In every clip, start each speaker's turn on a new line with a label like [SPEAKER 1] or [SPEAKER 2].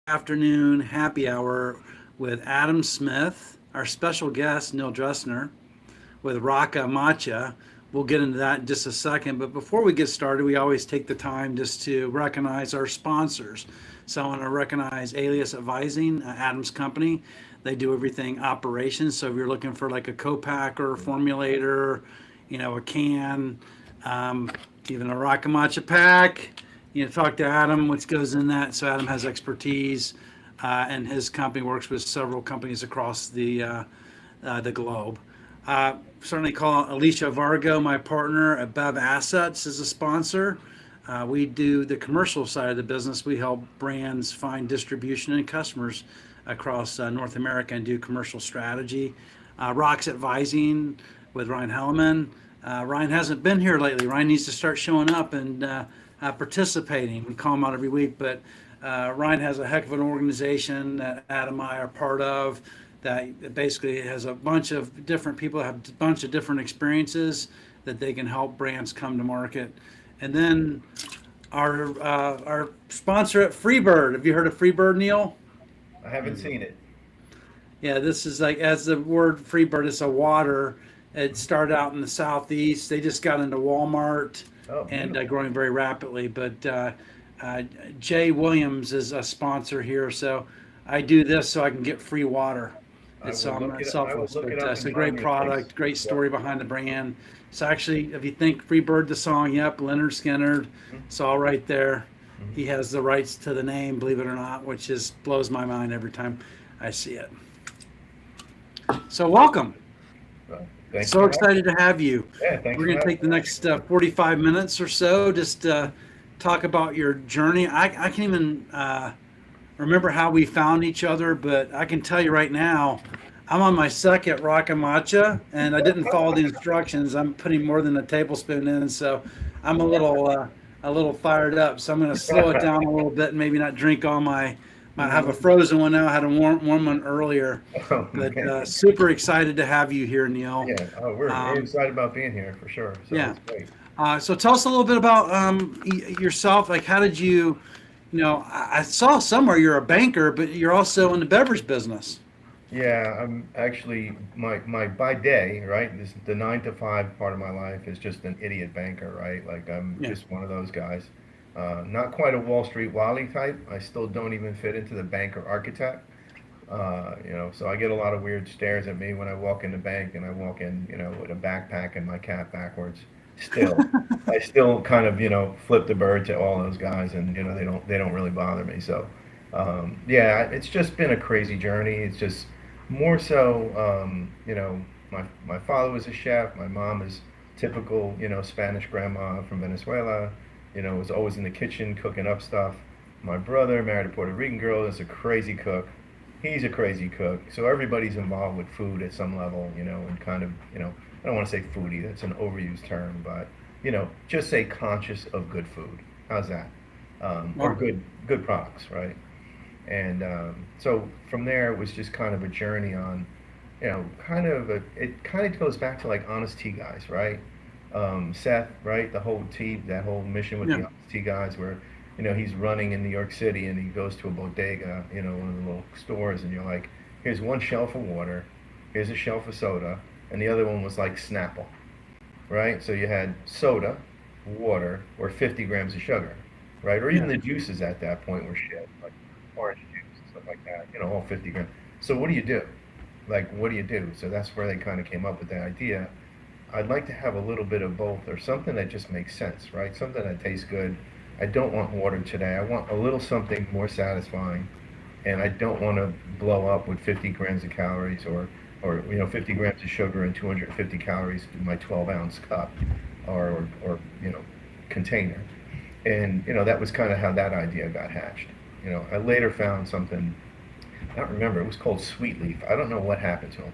[SPEAKER 1] afternoon happy hour with Adam Smith, our special guest, Neil Dressner, with Raka Matcha. We'll get into that in just a second. But before we get started, we always take the time just to recognize our sponsors. So I want to recognize Alias Advising, Adam's company. They do everything operations. So if you're looking for like a co-packer, formulator, a can, um, even a Raka Matcha pack, talk to Adam, what goes in that. So Adam has expertise, and his company works with several companies across the globe. Certainly call Alicia Vargo, my partner at Bev Assets, as a sponsor. We do the commercial side of the business. We help brands find distribution and customers across North America and do commercial strategy. Rocks Advising with Ryan Hellman. Ryan hasn't been here lately. Ryan needs to start showing up and participating. We call him out every week, but Ryan has a heck of an organization that Adam and I are part of that basically has a bunch of different people that have a bunch of different experiences that they can help brands come to market. And then our sponsor at Freebird. Have you heard of Freebird, Neil?
[SPEAKER 2] I haven't seen it.
[SPEAKER 1] Yeah, this is like, as the word Freebird, it's a water. It started out in the southeast. They just got into Walmart
[SPEAKER 2] Oh,
[SPEAKER 1] and
[SPEAKER 2] beautiful.
[SPEAKER 1] growing very rapidly. But Jay Williams is a sponsor here, so I do this so I can get free water.
[SPEAKER 2] I
[SPEAKER 1] It's
[SPEAKER 2] will look it. I will
[SPEAKER 1] selfless,
[SPEAKER 2] look it
[SPEAKER 1] but
[SPEAKER 2] up
[SPEAKER 1] it's
[SPEAKER 2] and
[SPEAKER 1] a
[SPEAKER 2] find
[SPEAKER 1] great
[SPEAKER 2] your place.
[SPEAKER 1] product, great
[SPEAKER 2] Yep.
[SPEAKER 1] story behind the brand. So actually, if you think Freebird the song, yep, Leonard Skinner, it's all right there.
[SPEAKER 2] Mm-hmm.
[SPEAKER 1] He has the rights to the name, believe it or not, which is blows my mind every time I see it. So welcome.
[SPEAKER 2] Well, thanks
[SPEAKER 1] So
[SPEAKER 2] for having
[SPEAKER 1] excited to have you.
[SPEAKER 2] me. Yeah, thanks
[SPEAKER 1] We're
[SPEAKER 2] for
[SPEAKER 1] going to
[SPEAKER 2] having
[SPEAKER 1] take the
[SPEAKER 2] me.
[SPEAKER 1] next 45 minutes or so, just talk about your journey. I can't even remember how we found each other, but I can tell you right now, I'm on my second Raka Matcha, and I didn't follow the instructions. I'm putting more than a tablespoon in, so I'm a little fired up. So I'm going to slow it down a little bit and maybe not drink all my. I have a
[SPEAKER 2] Mhm.
[SPEAKER 1] frozen one now. I had a warm one earlier,
[SPEAKER 2] Oh
[SPEAKER 1] but
[SPEAKER 2] man.
[SPEAKER 1] super excited to have you here, Neil.
[SPEAKER 2] Yeah. Oh, we're
[SPEAKER 1] Um,
[SPEAKER 2] excited about being here for sure. So
[SPEAKER 1] yeah.
[SPEAKER 2] it's great.
[SPEAKER 1] So tell us a little bit about yourself. Like, how did you? I saw somewhere you're a banker, but you're also in the beverage business.
[SPEAKER 2] Yeah, I'm actually my by day, right? This the 9 to 5 part of my life is just an idiot banker, right? Like I'm
[SPEAKER 1] Yeah.
[SPEAKER 2] just one of those guys. Not quite a Wall Street Wally type. I still don't even fit into the banker archetype. So I get a lot of weird stares at me when I walk in the bank and I walk in, with a backpack and my cap backwards. Still, I still kind of, flip the bird to all those guys, and they don't really bother me. So, yeah, it's just been a crazy journey. It's just more so, my father was a chef. My mom is typical, Spanish grandma from Venezuela. Was always in the kitchen cooking up stuff. My brother married a Puerto Rican girl that's a crazy cook. He's a crazy cook. So everybody's involved with food at some level, and kind of, I don't want to say foodie, that's an overused term, but, just say conscious of good food. How's that? Or
[SPEAKER 1] Wow.
[SPEAKER 2] good products, right? And so from there, it was just kind of a journey on, it kind of goes back to like Honest Tea Guys, right? Seth, right? That whole mission with the
[SPEAKER 1] Yeah.
[SPEAKER 2] Honest Tea Guys, where he's running in New York City and he goes to a bodega, one of the little stores, and you're like, here's one shelf of water, here's a shelf of soda, and the other one was like Snapple, right? So you had soda, water, or 50 grams of sugar, right? Or even
[SPEAKER 1] Yeah.
[SPEAKER 2] the juices at that point were shit, like orange juice and stuff like that, all 50 grams. So what do you do? Like, what do you do? So that's where they kind of came up with the idea. I'd like to have a little bit of both, or something that just makes sense, right? Something that tastes good. I don't want water today. I want a little something more satisfying, and I don't want to blow up with 50 grams of calories, or 50 grams of sugar and 250 calories in my 12-ounce cup, or container. And that was kind of how that idea got hatched. I later found something. I don't remember. It was called Sweet Leaf. I don't know what happened to them.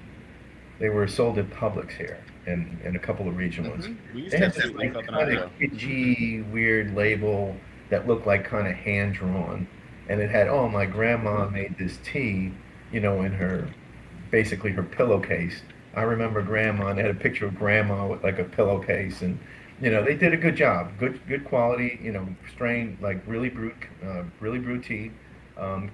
[SPEAKER 2] They were sold at Publix here and a couple of regional ones.
[SPEAKER 3] We used
[SPEAKER 2] They
[SPEAKER 3] to
[SPEAKER 2] had
[SPEAKER 3] have
[SPEAKER 2] this
[SPEAKER 3] Sweet Leaf
[SPEAKER 2] like
[SPEAKER 3] up in
[SPEAKER 2] kind of
[SPEAKER 3] Idaho.
[SPEAKER 2] kitschy, weird label that looked like kind of hand drawn, and it had, oh, my grandma made this tea, in her basically her pillowcase. I remember grandma, and they had a picture of grandma with like a pillowcase, and they did a good job, good quality, strain like really brewed tea.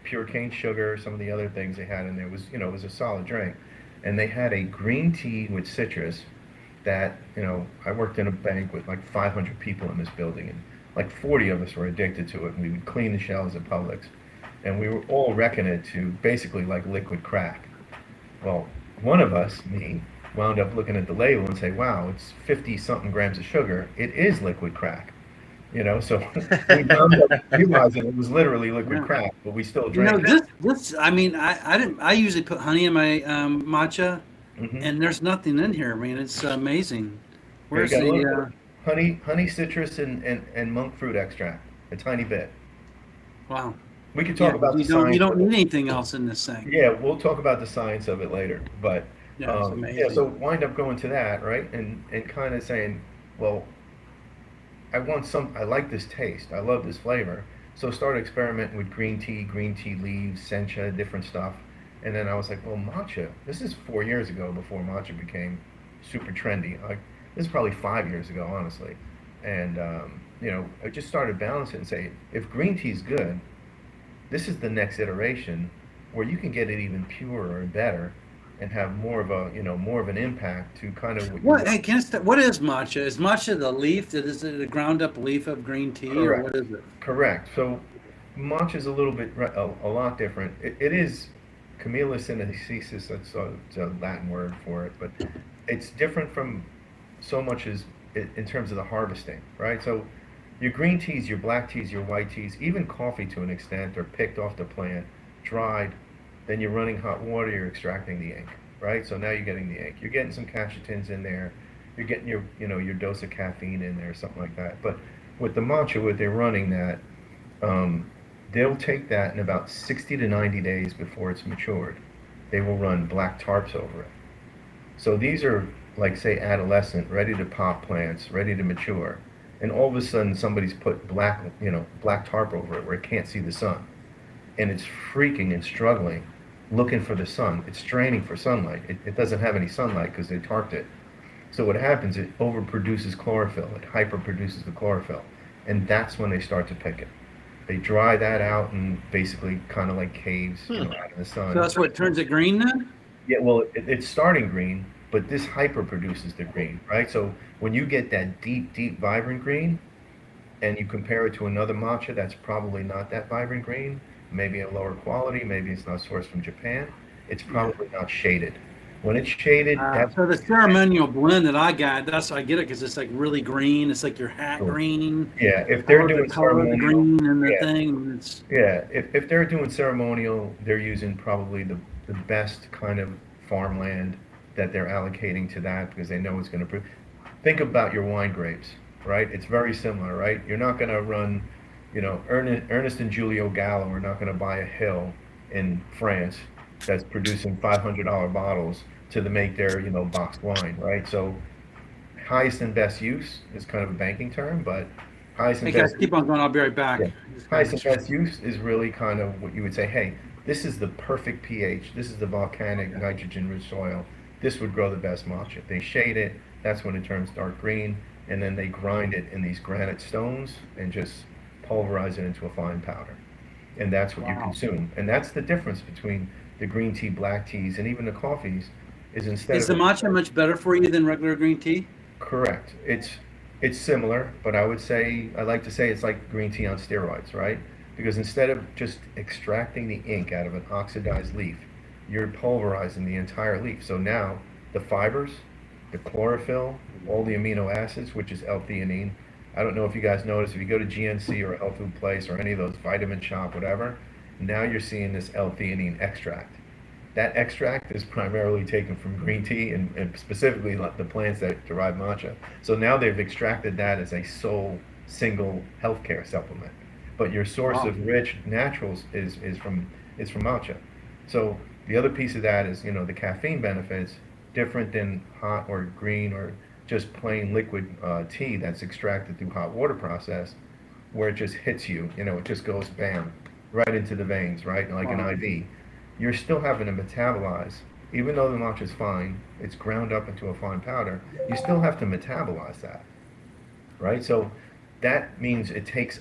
[SPEAKER 2] pure cane sugar, some of the other things they had in there was, it was a solid drink. And they had a green tea with citrus that, I worked in a bank with like 500 people in this building, and like 40 of us were addicted to it. And we would clean the shelves at Publix, and we were all reckoning it to basically like liquid crack. Well, one of us, me, wound up looking at the label and say, "Wow, it's 50 something grams of sugar. It is liquid crack." So we wound up realizing it was literally liquid
[SPEAKER 1] Yeah.
[SPEAKER 2] crack, but we still drank it.
[SPEAKER 1] This, I mean, I didn't, I usually put honey in my matcha,
[SPEAKER 2] Hmm.
[SPEAKER 1] and there's nothing in here. I mean, it's amazing.
[SPEAKER 2] Yeah, you
[SPEAKER 1] Where's
[SPEAKER 2] got a little bit
[SPEAKER 1] the,
[SPEAKER 2] of honey, citrus, and monk fruit extract, a tiny bit.
[SPEAKER 1] wow.
[SPEAKER 2] We could talk
[SPEAKER 1] Yeah,
[SPEAKER 2] about the
[SPEAKER 1] you
[SPEAKER 2] science
[SPEAKER 1] don't
[SPEAKER 2] of
[SPEAKER 1] need
[SPEAKER 2] it.
[SPEAKER 1] anything else in this thing.
[SPEAKER 2] Yeah, we'll talk about the science of it later. But
[SPEAKER 1] Yeah, it's
[SPEAKER 2] yeah, so
[SPEAKER 1] amazing.
[SPEAKER 2] wind up going to that, right? And kind of saying, well, I like this taste. I love this flavor. So started experimenting with green tea leaves, sencha, different stuff. And then I was like, well, matcha. This is 4 years ago before matcha became super trendy. Like, this is probably 5 years ago, honestly. And, I just started balancing and saying, if green tea is good, this is the next iteration where you can get it even purer and better and have more of an impact to kind of what you
[SPEAKER 1] What?
[SPEAKER 2] want.
[SPEAKER 1] Hey, what is matcha? Is matcha the leaf? Is it a ground up leaf of green tea, or
[SPEAKER 2] Correct.
[SPEAKER 1] what is it?
[SPEAKER 2] Correct. So matcha is a little bit a lot different. It is Camellia sinensis. That's it's a Latin word for it, but it's different from so much as in terms of the harvesting, right? So your green teas, your black teas, your white teas, even coffee to an extent, are picked off the plant, dried. Then you're running hot water. You're extracting the ink, right? So now you're getting the ink. You're getting some catechins in there. You're getting your dose of caffeine in there, something like that. But with the matcha, what they're running that, um, they'll take that in about 60 to 90 days before it's matured. They will run black tarps over it. So these are like say adolescent, ready to pop plants, ready to mature, and all of a sudden somebody's put black tarp over it where it can't see the sun, and it's freaking and struggling, looking for the sun. It's straining for sunlight. It doesn't have any sunlight because they tarped it. So what happens? It overproduces chlorophyll. It hyperproduces the chlorophyll, and that's when they start to pick it. They dry that out and basically kind of like caves, out in the
[SPEAKER 1] So
[SPEAKER 2] sun.
[SPEAKER 1] that's what turns it green then?
[SPEAKER 2] Yeah, well, it's starting green, but this hyper produces the green, right? So when you get that deep, deep, vibrant green, and you compare it to another matcha that's probably not that vibrant green, maybe a lower quality, maybe it's not sourced from Japan, it's
[SPEAKER 1] Yeah.
[SPEAKER 2] probably not shaded. When it's shaded, that's
[SPEAKER 1] So the ceremonial blend that I got, I get it because it's like really green. It's like your hat
[SPEAKER 2] cool.
[SPEAKER 1] green.
[SPEAKER 2] Yeah, if
[SPEAKER 1] I
[SPEAKER 2] they're
[SPEAKER 1] love the
[SPEAKER 2] doing
[SPEAKER 1] color of the
[SPEAKER 2] ceremonial,
[SPEAKER 1] green and the
[SPEAKER 2] yeah,
[SPEAKER 1] thing. It's
[SPEAKER 2] yeah. If they're doing ceremonial, they're using probably the best kind of farmland that they're allocating to that because they know it's going to. Think about your wine grapes, right? It's very similar, right? You're not going to run, Ernest and Julio Gallo are not going to buy a hill in France that's producing $500 bottles to make their, boxed wine, right? So highest and best use is kind of a banking term, but highest
[SPEAKER 1] hey
[SPEAKER 2] and
[SPEAKER 1] guys,
[SPEAKER 2] best
[SPEAKER 1] keep on going. I'll be right back.
[SPEAKER 2] yeah.
[SPEAKER 1] Just gotta
[SPEAKER 2] Highest
[SPEAKER 1] make
[SPEAKER 2] and
[SPEAKER 1] sure.
[SPEAKER 2] best use is really kind of what you would say, hey, this is the perfect pH. This is the volcanic nitrogen rich soil. This would grow the best matcha. They shade it, that's when it turns dark green, and then they grind it in these granite stones and just pulverize it into a fine powder. And that's what you
[SPEAKER 1] Wow.
[SPEAKER 2] consume. And that's the difference between the green tea, black teas, and even the coffees is instead
[SPEAKER 1] Is
[SPEAKER 2] of
[SPEAKER 1] the matcha much better for you than regular green tea?
[SPEAKER 2] correct. It's similar, but I like to say it's like green tea on steroids, right? Because instead of just extracting the ink out of an oxidized leaf, you're pulverizing the entire leaf. So now the fibers, the chlorophyll, all the amino acids, which is L-theanine. I don't know if you guys notice if you go to GNC or a health food place or any of those vitamin shop, whatever, now you're seeing this L-theanine extract. That extract is primarily taken from green tea and specifically like the plants that derive matcha. So now they've extracted that as a sole single healthcare supplement. But your source
[SPEAKER 1] Wow.
[SPEAKER 2] of rich naturals is from matcha. So the other piece of that is the caffeine benefits different than hot or green or just plain liquid tea that's extracted through hot water process, where it just hits you. It just goes bam right into the veins, right, like an
[SPEAKER 1] Wow.
[SPEAKER 2] IV. You're still having to metabolize, even though the matcha is fine, it's ground up into a fine powder. You still have to metabolize that, right? So that means it takes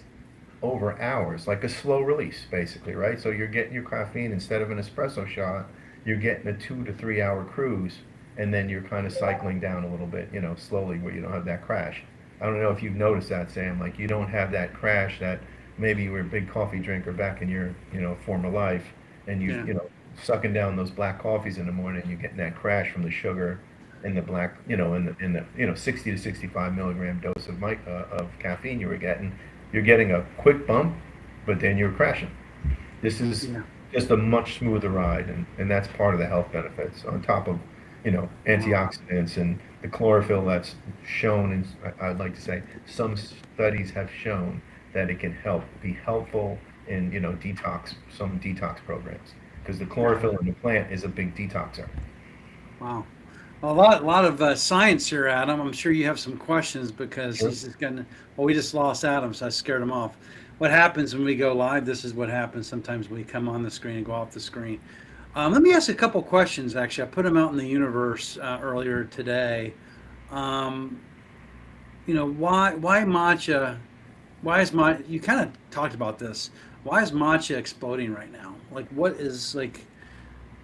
[SPEAKER 2] over hours, like a slow release, basically, right? So you're getting your caffeine instead of an espresso shot, you're getting a 2 to 3 hour cruise, and then you're kind of cycling down a little bit, slowly, where you don't have that crash. I don't know if you've noticed that, Sam. Like you don't have that crash that maybe you were a big coffee drinker back in your, former life, and
[SPEAKER 1] Yeah.
[SPEAKER 2] sucking down those black coffees in the morning, you're getting that crash from the sugar and the black, in the 60 to 65 milligram dose of caffeine you were getting. You're getting a quick bump, but then you're crashing. This is
[SPEAKER 1] Yeah.
[SPEAKER 2] just a much smoother ride, and that's part of the health benefits on top of,
[SPEAKER 1] Wow.
[SPEAKER 2] antioxidants and the chlorophyll that's shown. And I'd like to say some studies have shown that it can be helpful in, some detox programs because the
[SPEAKER 1] Yeah.
[SPEAKER 2] chlorophyll in the plant is a big detoxer.
[SPEAKER 1] Wow. A lot of science here, Adam. I'm sure you have some questions because
[SPEAKER 2] Sure.
[SPEAKER 1] he's just gonna. Well, we just lost Adam, so I scared him off. What happens when we go live? This is what happens. Sometimes we come on the screen and go off the screen. Let me ask a couple questions. Actually, I put them out in the universe earlier today. Um, why matcha? Why is matcha? You kind of talked about this. Why is matcha exploding right now? Like, what is like?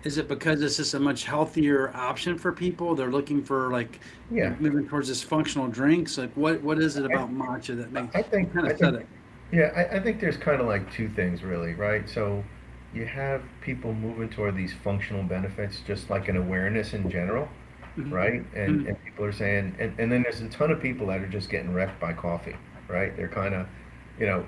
[SPEAKER 1] Is it because it's just a much healthier option for people? They're looking for like they're
[SPEAKER 2] Yeah.
[SPEAKER 1] moving towards this functional drinks. Like what is it about matcha that makes
[SPEAKER 2] I
[SPEAKER 1] you
[SPEAKER 2] think
[SPEAKER 1] kind
[SPEAKER 2] I
[SPEAKER 1] of said
[SPEAKER 2] think
[SPEAKER 1] it?
[SPEAKER 2] yeah, I think there's kind of like two things really, right? So you have people moving toward these functional benefits, just like an awareness in general,
[SPEAKER 1] Mhm.
[SPEAKER 2] right? And
[SPEAKER 1] Mhm.
[SPEAKER 2] and people are saying, and then there's a ton of people that are just getting wrecked by coffee, right? They're kind of, you know,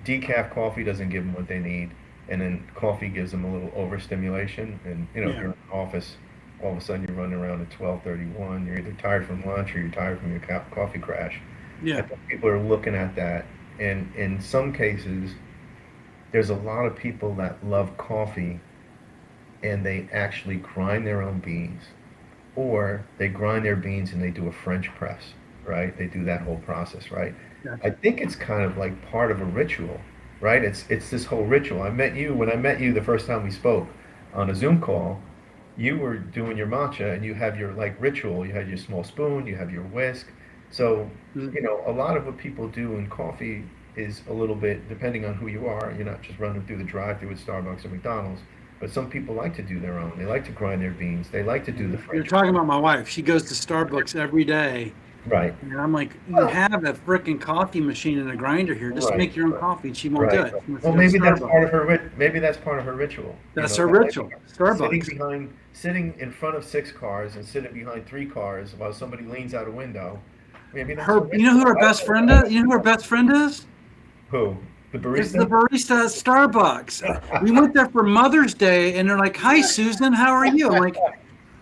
[SPEAKER 2] decaf coffee doesn't give them what they need, and then coffee gives them a little overstimulation, and if
[SPEAKER 1] Yeah,
[SPEAKER 2] you're in an office, all of a sudden you're running around at 12:31. You're either tired from lunch or you're tired from your coffee crash. I
[SPEAKER 1] yeah,
[SPEAKER 2] think people are looking at that, and in some cases, there's a lot of people that love coffee and they actually grind their own beans, or they grind their beans and they do a French press, right? They do that whole process, right? I
[SPEAKER 1] gotcha.
[SPEAKER 2] think it's kind of like part of a ritual, right? It's this whole ritual. I met you when I met you the first time we spoke on a Zoom call. You were doing your matcha and you have your like ritual. You had your small spoon, you have your whisk. So,
[SPEAKER 1] Mhm.
[SPEAKER 2] a lot of what people do in coffee is a little bit depending on who you are. You're not just running through the drive-through at Starbucks or McDonald's, but some people like to do their own. They like to grind their beans. They like to do the
[SPEAKER 1] You're
[SPEAKER 2] French
[SPEAKER 1] talking
[SPEAKER 2] press.
[SPEAKER 1] about my wife. She goes to Starbucks every day,
[SPEAKER 2] Right.
[SPEAKER 1] and I'm like, you
[SPEAKER 2] Well,
[SPEAKER 1] have a freaking coffee machine and a grinder here. Just
[SPEAKER 2] right,
[SPEAKER 1] make your own
[SPEAKER 2] right,
[SPEAKER 1] coffee. And she won't do
[SPEAKER 2] right,
[SPEAKER 1] it.
[SPEAKER 2] right.
[SPEAKER 1] She wants to
[SPEAKER 2] Well,
[SPEAKER 1] go to
[SPEAKER 2] maybe that's
[SPEAKER 1] Starbucks.
[SPEAKER 2] part of her. Maybe that's part of her ritual.
[SPEAKER 1] That's her
[SPEAKER 2] That might be
[SPEAKER 1] ritual.
[SPEAKER 2] sitting
[SPEAKER 1] Starbucks.
[SPEAKER 2] behind, sitting in front of 6 cars and sitting behind 3 cars while somebody leans out a window. Maybe that's her
[SPEAKER 1] You know who
[SPEAKER 2] ritual.
[SPEAKER 1] her best friend is? You know who her best friend is?
[SPEAKER 2] Who? The
[SPEAKER 1] Is the
[SPEAKER 2] barista?
[SPEAKER 1] barista at Starbucks. We went there for Mother's Day and they're like, "Hi, Susan, how are you?" I'm like,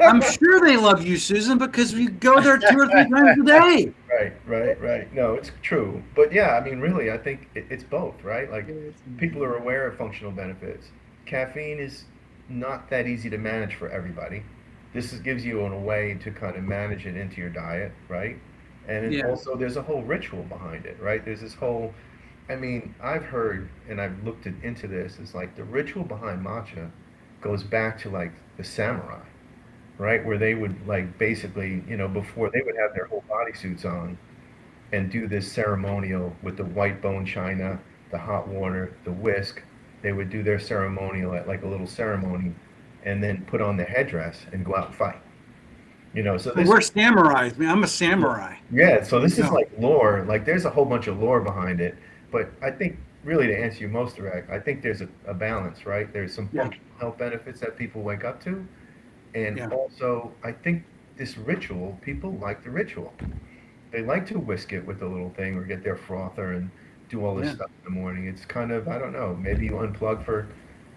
[SPEAKER 1] I'm sure they love you, Susan, because we go there 2 or 3 times a day.
[SPEAKER 2] Right, right, right. No, it's true. But yeah, I mean, really, I think it's both, right? Like, people are aware of functional benefits. Caffeine is not that easy to manage for everybody. Gives you a way to kind of manage it into your diet, right? And then
[SPEAKER 1] Yeah,
[SPEAKER 2] also, there's a whole ritual behind it, right? There's this whole, I mean, I've heard and I've looked into this, is like the ritual behind matcha goes back to like the samurai, right? Where they would like basically, before they would have their whole bodysuits on and do this ceremonial with the white bone china, the hot water, the whisk. They would do their ceremonial at like a little ceremony and then put on the headdress and go out and fight. So
[SPEAKER 1] well,
[SPEAKER 2] this,
[SPEAKER 1] we're samurais. I mean, I'm a samurai.
[SPEAKER 2] yeah, so this is
[SPEAKER 1] No,
[SPEAKER 2] like lore. Like there's a whole bunch of lore behind it. But I think really to answer you most direct, I think there's a balance, right? There's some
[SPEAKER 1] yeah,
[SPEAKER 2] functional health benefits that people wake up to. And
[SPEAKER 1] yeah,
[SPEAKER 2] also, I think this ritual, people like the ritual. They like to whisk it with a little thing or get their frother and do all this
[SPEAKER 1] yeah,
[SPEAKER 2] stuff in the morning. It's kind of, I don't know, maybe you unplug for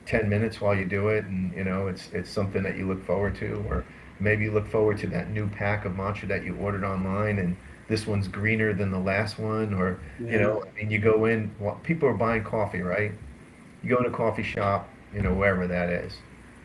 [SPEAKER 2] 10 minutes while you do it, and it's something that you look forward to, or maybe you look forward to that new pack of matcha that you ordered online, and this one's greener than the last one, or
[SPEAKER 1] yeah,
[SPEAKER 2] I mean, you go in, well, people are buying coffee, right? You go in a coffee shop, wherever that is.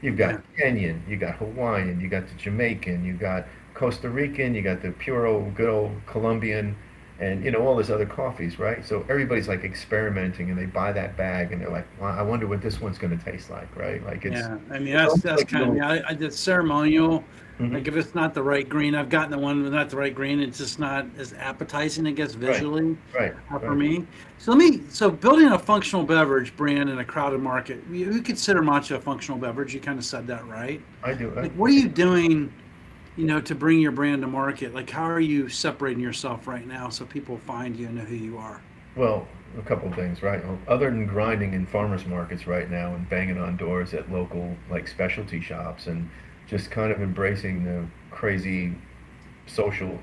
[SPEAKER 2] You've got
[SPEAKER 1] yeah,
[SPEAKER 2] Kenyan, you got Hawaiian, you got the Jamaican, you got Costa Rican, you got the pure old good old Colombian, and all this other coffees, right? So everybody's like experimenting, and they buy that bag, and they're like, well, I wonder what this one's going to taste like, right? Like
[SPEAKER 1] Yeah, I mean
[SPEAKER 2] it's almost
[SPEAKER 1] that's
[SPEAKER 2] like a
[SPEAKER 1] kind of me.
[SPEAKER 2] little.
[SPEAKER 1] I did ceremonial. Like
[SPEAKER 2] Mhm.
[SPEAKER 1] if it's not the right green, I've gotten the one with not the right green. It's just not as appetizing, I guess,
[SPEAKER 2] Right,
[SPEAKER 1] visually
[SPEAKER 2] right,
[SPEAKER 1] for
[SPEAKER 2] right.
[SPEAKER 1] me. So building a functional beverage brand in a crowded market, you consider matcha a functional beverage. You kind of said that, right?
[SPEAKER 2] I do.
[SPEAKER 1] Like, what are you doing, to bring your brand to market? Like, how are you separating yourself right now so people find you and know who you are?
[SPEAKER 2] Well, a couple of things, right? Well, other than grinding in farmers markets right now and banging on doors at local like specialty shops and just kind of embracing the crazy social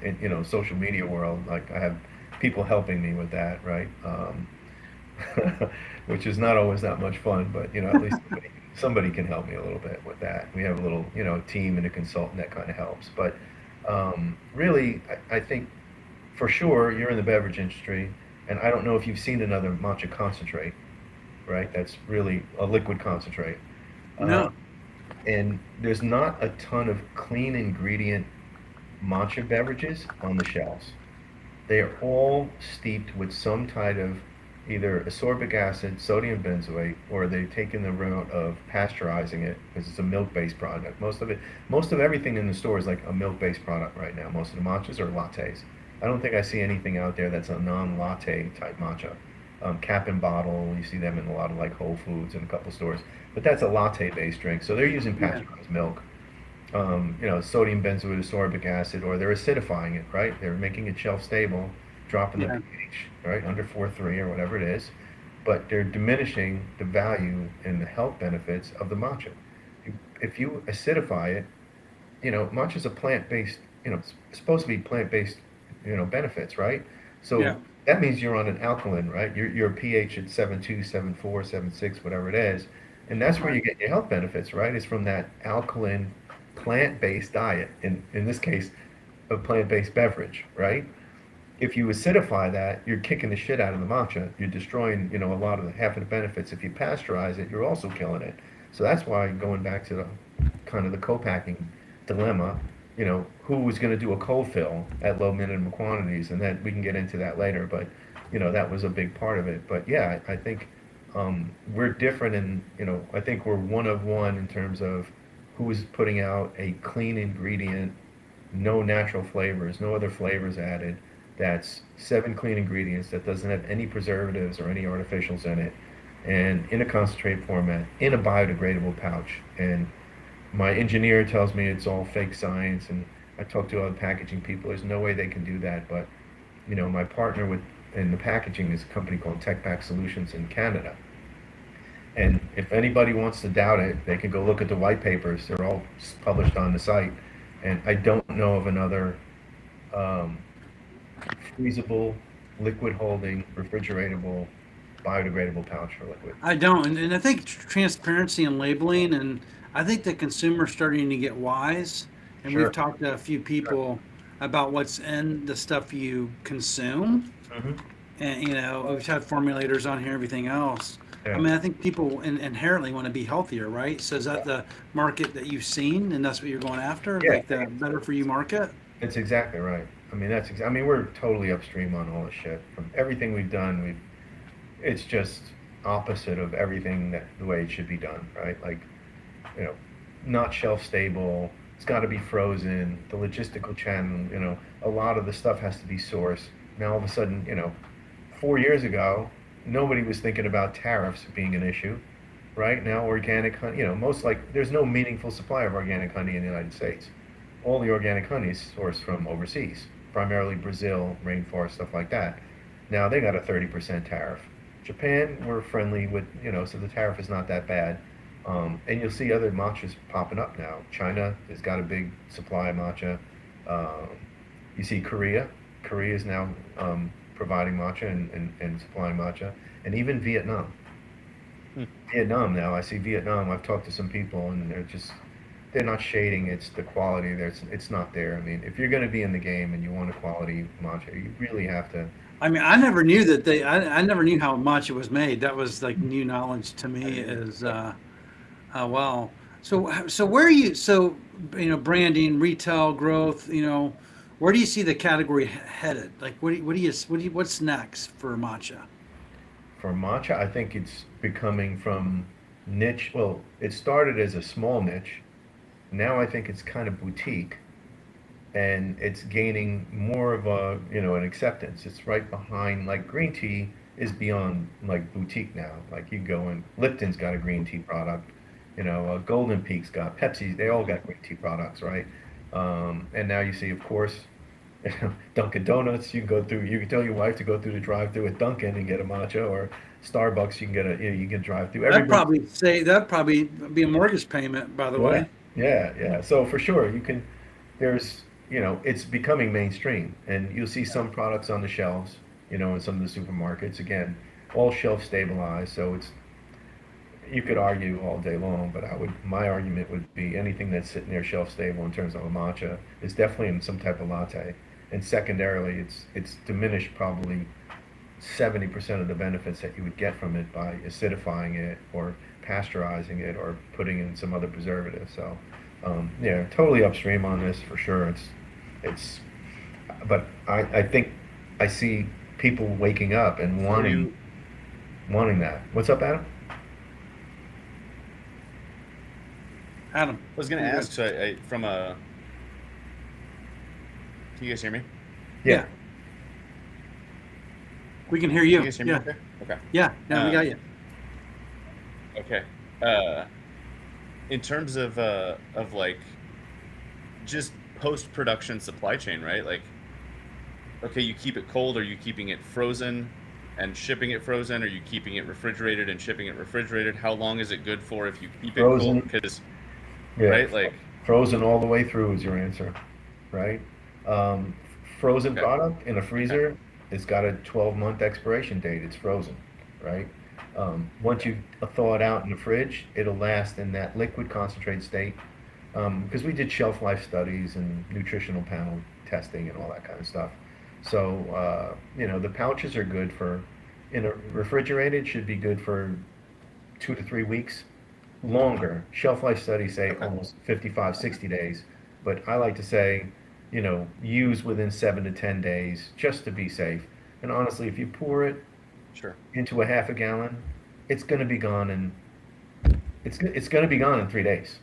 [SPEAKER 2] media world. Like I have people helping me with that, right? Which is not always that much fun, but at least somebody can help me a little bit with that. We have a little team and a consultant that kind of helps. But really, I think for sure you're in the beverage industry, and I don't know if you've seen another matcha concentrate, right? That's really a liquid concentrate. Uh,
[SPEAKER 1] No.
[SPEAKER 2] and there's not a ton of clean ingredient matcha beverages on the shelves. They are all steeped with some type of either ascorbic acid, sodium benzoate, or they've taken the route of pasteurizing it because it's a milk-based product. Most of everything in the store is like a milk-based product right now. Most of the matchas are lattes. I don't think I see anything out there that's a non-latte type matcha. Cap and bottle, you see them in a lot of like Whole Foods and a couple stores, but that's a latte-based drink. So they're using
[SPEAKER 1] Yeah.
[SPEAKER 2] pasteurized milk, sodium benzoate ascorbic acid, or they're acidifying it, right? They're making it shelf stable, dropping the
[SPEAKER 1] Yeah.
[SPEAKER 2] pH, right, under 4.3 or whatever it is, but they're diminishing the value and the health benefits of the matcha. If you acidify it, matcha's a plant-based, it's supposed to be plant-based, benefits, right? So
[SPEAKER 1] Yeah.
[SPEAKER 2] that means you're on an alkaline, right? Your pH at 7.2, 7.4, 7.6, whatever it is, and that's where you
[SPEAKER 1] Right.
[SPEAKER 2] get your health benefits, right? Is from that alkaline plant-based diet. In this case, a plant-based beverage, right? If you acidify that, you're kicking the shit out of the matcha. You're destroying, a lot of the half of the benefits. If you pasteurize it, you're also killing it. So that's why going back to the kind of the co-packing dilemma, who was going to do a co-fill at low minimum quantities, and then we can get into that later. But that was a big part of it. But yeah, I think we're different, and I think we're one of one in terms of who is putting out a clean ingredient, no natural flavors, no other flavors added. That's seven clean ingredients that doesn't have any preservatives or any artificials in it, and in a concentrate format, in a biodegradable pouch. And my engineer tells me it's all fake science, and I talk to other packaging people. There's no way they can do that, but my partner with in the packaging is a company called TechPack Solutions in Canada. And if anybody wants to doubt it, they can go look at the white papers. They're all published on the site. And I don't know of another um, freezable, liquid holding, refrigeratable, biodegradable pouch for liquid.
[SPEAKER 1] I don't, and I think transparency and labeling, and I think the consumer's starting to get wise. And we've
[SPEAKER 2] Sure.
[SPEAKER 1] talked to a few
[SPEAKER 2] Sure.
[SPEAKER 1] people about what's in the stuff you consume,
[SPEAKER 2] Hmm.
[SPEAKER 1] and we've had formulators on here, everything else. I
[SPEAKER 2] Yeah.
[SPEAKER 1] mean, I think people inherently want to be healthier, right? So is that the market that you've seen, and that's what you're going after,
[SPEAKER 2] Yeah.
[SPEAKER 1] like the better for you market?
[SPEAKER 2] It's exactly right. I mean, I mean, we're totally upstream on all this shit. From everything we've done, it's just opposite of everything that the way it should be done, right? Like, you know, not shelf stable. It's got to be frozen. The logistical channel, a lot of the stuff has to be sourced. Now all of a sudden, 4 years ago, nobody was thinking about tariffs being an issue. Right now, organic honey, there's no meaningful supply of organic honey in the United States. All the organic honey is sourced from overseas, primarily Brazil, rainforest, stuff like that. Now they got a 30% tariff. Japan, we're friendly with, so the tariff is not that bad. And you'll see other matchas popping up now. China has got a big supply of matcha. Um, you see Korea. Korea is now providing matcha and supplying matcha. And even Vietnam.
[SPEAKER 3] Hmm.
[SPEAKER 2] Vietnam now, I see Vietnam. I've talked to some people, and they're not shading. It's the quality. It's not there. I mean, if you're going to be in the game and you want a quality matcha, you really have to.
[SPEAKER 1] I mean, I never knew that I never knew how matcha was made. That was like new knowledge to me. Is wow. So where are you? So branding, retail growth. Where do you see the category headed? Like, what's next for matcha?
[SPEAKER 2] For matcha, I think it's becoming from niche. Well, it started as a small niche. Now I think it's kind of boutique, and it's gaining more of a an acceptance. It's right behind, like, green tea is beyond like boutique now. Like, you go in, Lipton's got a green tea product, Golden Peak's got Pepsi. They all got green tea products, right? And now you see, of course, Dunkin' Donuts. You can go through. You can tell your wife to go through the drive-through at Dunkin' and get a matcha, or Starbucks. You can get you can drive through.
[SPEAKER 1] That'd probably be a mortgage payment, by the
[SPEAKER 2] Yeah,
[SPEAKER 1] way.
[SPEAKER 2] yeah. So for sure, you can. There's, it's becoming mainstream, and you'll see some products on the shelves, in some of the supermarkets. Again, all shelf stabilized, so it's. You could argue all day long, but my argument would be anything that's sitting there shelf stable in terms of a matcha is definitely in some type of latte, and secondarily, it's diminished probably 70% of the benefits that you would get from it by acidifying it or pasteurizing it or putting in some other preservative. So, yeah, totally upstream on this for sure. It's, but I think I see people waking up and wanting that. What's up, Adam?
[SPEAKER 1] Adam,
[SPEAKER 3] I was going to ask, so from a, can you guys hear me?
[SPEAKER 1] yeah, we can hear
[SPEAKER 3] Can
[SPEAKER 1] you.
[SPEAKER 3] you guys hear me
[SPEAKER 1] Yeah,
[SPEAKER 3] okay? Okay.
[SPEAKER 1] yeah, we got you.
[SPEAKER 3] Okay. In terms of like just post-production supply chain, right? Like, okay, you keep it cold, are you keeping it frozen and shipping it frozen? Are you keeping it refrigerated and shipping it refrigerated? How long is it good for if you keep it cold?
[SPEAKER 2] Frozen.
[SPEAKER 3] Because,
[SPEAKER 2] Yeah,
[SPEAKER 3] right, like,
[SPEAKER 2] frozen all the way through is your answer, right? Um, Frozen
[SPEAKER 3] okay,
[SPEAKER 2] product in a
[SPEAKER 3] okay,
[SPEAKER 2] freezer, it's got a 12-month expiration date. It's frozen, right? Once you thaw it out in the fridge, it'll last in that liquid concentrate state. Because we did shelf life studies and nutritional panel testing and all that kind of stuff. So, the pouches are good for, in a refrigerated, should be good for 2 to 3 weeks. Longer. Shelf life studies say
[SPEAKER 3] okay,
[SPEAKER 2] almost 55, 60 days. But I like to say, use within 7 to 10 days just to be safe. And honestly, if you pour it
[SPEAKER 3] sure,
[SPEAKER 2] into a half a gallon, it's going to be gone in it's going to be gone in 3 days.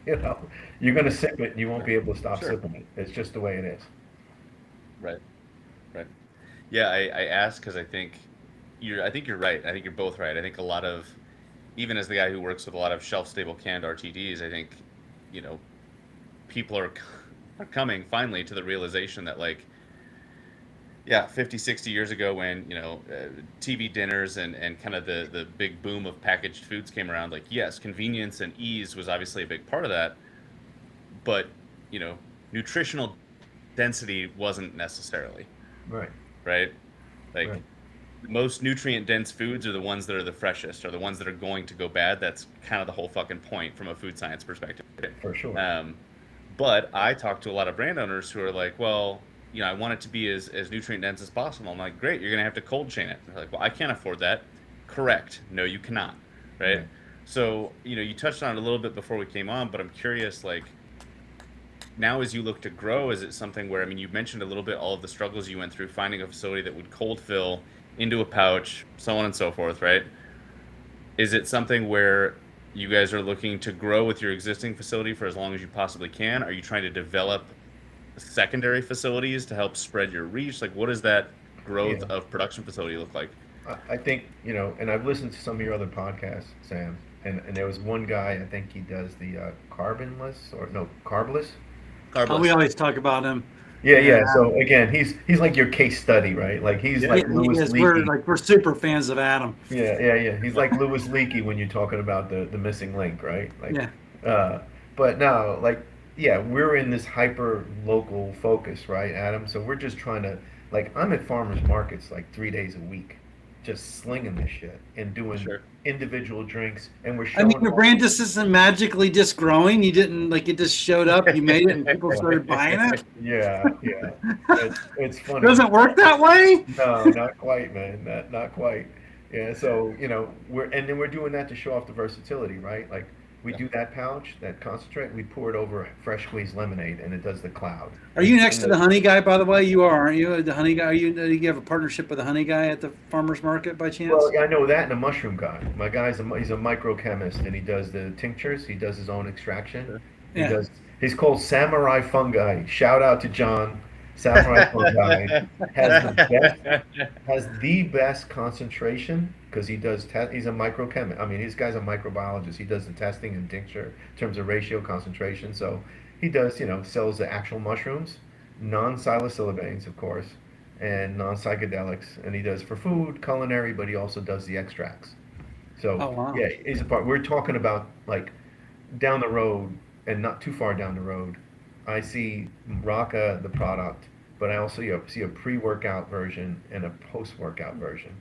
[SPEAKER 2] you know, you're going to sip it and you won't
[SPEAKER 3] okay,
[SPEAKER 2] be able to stop
[SPEAKER 3] sure,
[SPEAKER 2] sipping it. It's just the way it is.
[SPEAKER 3] right, right. Yeah, I asked because I think you're right. I think you're both right. I think a lot of, even as the guy who works with a lot of shelf-stable canned RTDs, I think, you know, people are coming finally to the realization that, like, yeah, 50, 60 years ago when, TV dinners and kind of the big boom of packaged foods came around, like, yes, convenience and ease was obviously a big part of that, but, you know, nutritional density wasn't necessarily,
[SPEAKER 2] Right.
[SPEAKER 3] right? Like,
[SPEAKER 2] Right.
[SPEAKER 3] most nutrient dense foods are the ones that are the freshest, or the ones that are going to go bad. That's kind of the whole fucking point from a food science perspective.
[SPEAKER 2] For sure.
[SPEAKER 3] Um, but I talk to a lot of brand owners who are like, well, I want it to be as nutrient dense as possible. I'm like, great, you're gonna have to cold chain it. They're like, well, I can't afford that. Correct. No, you cannot. Right.
[SPEAKER 2] Right.
[SPEAKER 3] So, you touched on it a little bit before we came on, but I'm curious, like, now as you look to grow, is it something where, I mean, you mentioned a little bit all of the struggles you went through finding a facility that would cold fill into a pouch, so on and so forth, right? Is it something where you guys are looking to grow with your existing facility for as long as you possibly can? Are you trying to develop secondary facilities to help spread your reach? Like, what does that growth
[SPEAKER 2] Yeah.
[SPEAKER 3] of production facility look like?
[SPEAKER 2] I think, and I've listened to some of your other podcasts, Sam, and there was one guy, I think he does the carbonless, or no, carbless.
[SPEAKER 1] Oh, we
[SPEAKER 3] Carbless.
[SPEAKER 1] always talk about him.
[SPEAKER 2] Yeah,
[SPEAKER 1] Yeah,
[SPEAKER 2] yeah. So again, he's like your case study, right? Like, he's
[SPEAKER 3] Yeah.
[SPEAKER 2] like
[SPEAKER 1] he
[SPEAKER 2] Louis
[SPEAKER 1] is. We're
[SPEAKER 2] Leakey.
[SPEAKER 1] super fans of Adam.
[SPEAKER 2] Yeah, yeah, yeah. He's like Louis Leakey when you're talking about the missing link, right? Like,
[SPEAKER 1] Yeah.
[SPEAKER 2] uh, but no, like, yeah, we're in this hyper local focus, right, Adam? So we're just trying to, like, I'm at farmers markets like 3 days a week, just slinging this shit and doing
[SPEAKER 3] Sure.
[SPEAKER 2] individual drinks, and we're
[SPEAKER 1] I mean,
[SPEAKER 2] showing
[SPEAKER 1] your
[SPEAKER 2] off.
[SPEAKER 1] brand just isn't magically just growing. You didn't like it just showed up. You made it, and people started buying it.
[SPEAKER 2] Yeah, yeah. It's
[SPEAKER 1] It
[SPEAKER 2] funny.
[SPEAKER 1] doesn't work that way.
[SPEAKER 2] No, not quite, man. Not quite. Yeah. So, we're and then we're doing that to show off the versatility, right? Like, We
[SPEAKER 3] Yeah.
[SPEAKER 2] do that pouch, that concentrate, we pour it over fresh squeezed lemonade, and it does the cloud.
[SPEAKER 1] Are you next
[SPEAKER 2] And
[SPEAKER 1] to the honey guy, by the way? You are, aren't you? The honey guy. Do you have a partnership with the honey guy at the farmers market by
[SPEAKER 2] Well,
[SPEAKER 1] chance?
[SPEAKER 2] yeah, I know that, and a mushroom guy. My guy's he's a microchemist, and he does the tinctures. He does his own extraction.
[SPEAKER 3] Sure.
[SPEAKER 2] He
[SPEAKER 1] Yeah.
[SPEAKER 2] does. He's called Samurai Fungi. Shout out to John. Samurai Fungi has the best has the best concentration because he does. He's a microchemist. I mean, this guy's a microbiologist. He does the testing and tincture in terms of ratio concentration. So he does, sells the actual mushrooms, non-psilocybins, of course, and non-psychedelics, and he does for food, culinary, but he also does the extracts.
[SPEAKER 1] Oh
[SPEAKER 2] So
[SPEAKER 1] wow.
[SPEAKER 2] yeah, he's a part. We're talking about like down the road and not too far down the road. I see Raka the product, but I also see a pre-workout version and a post-workout version,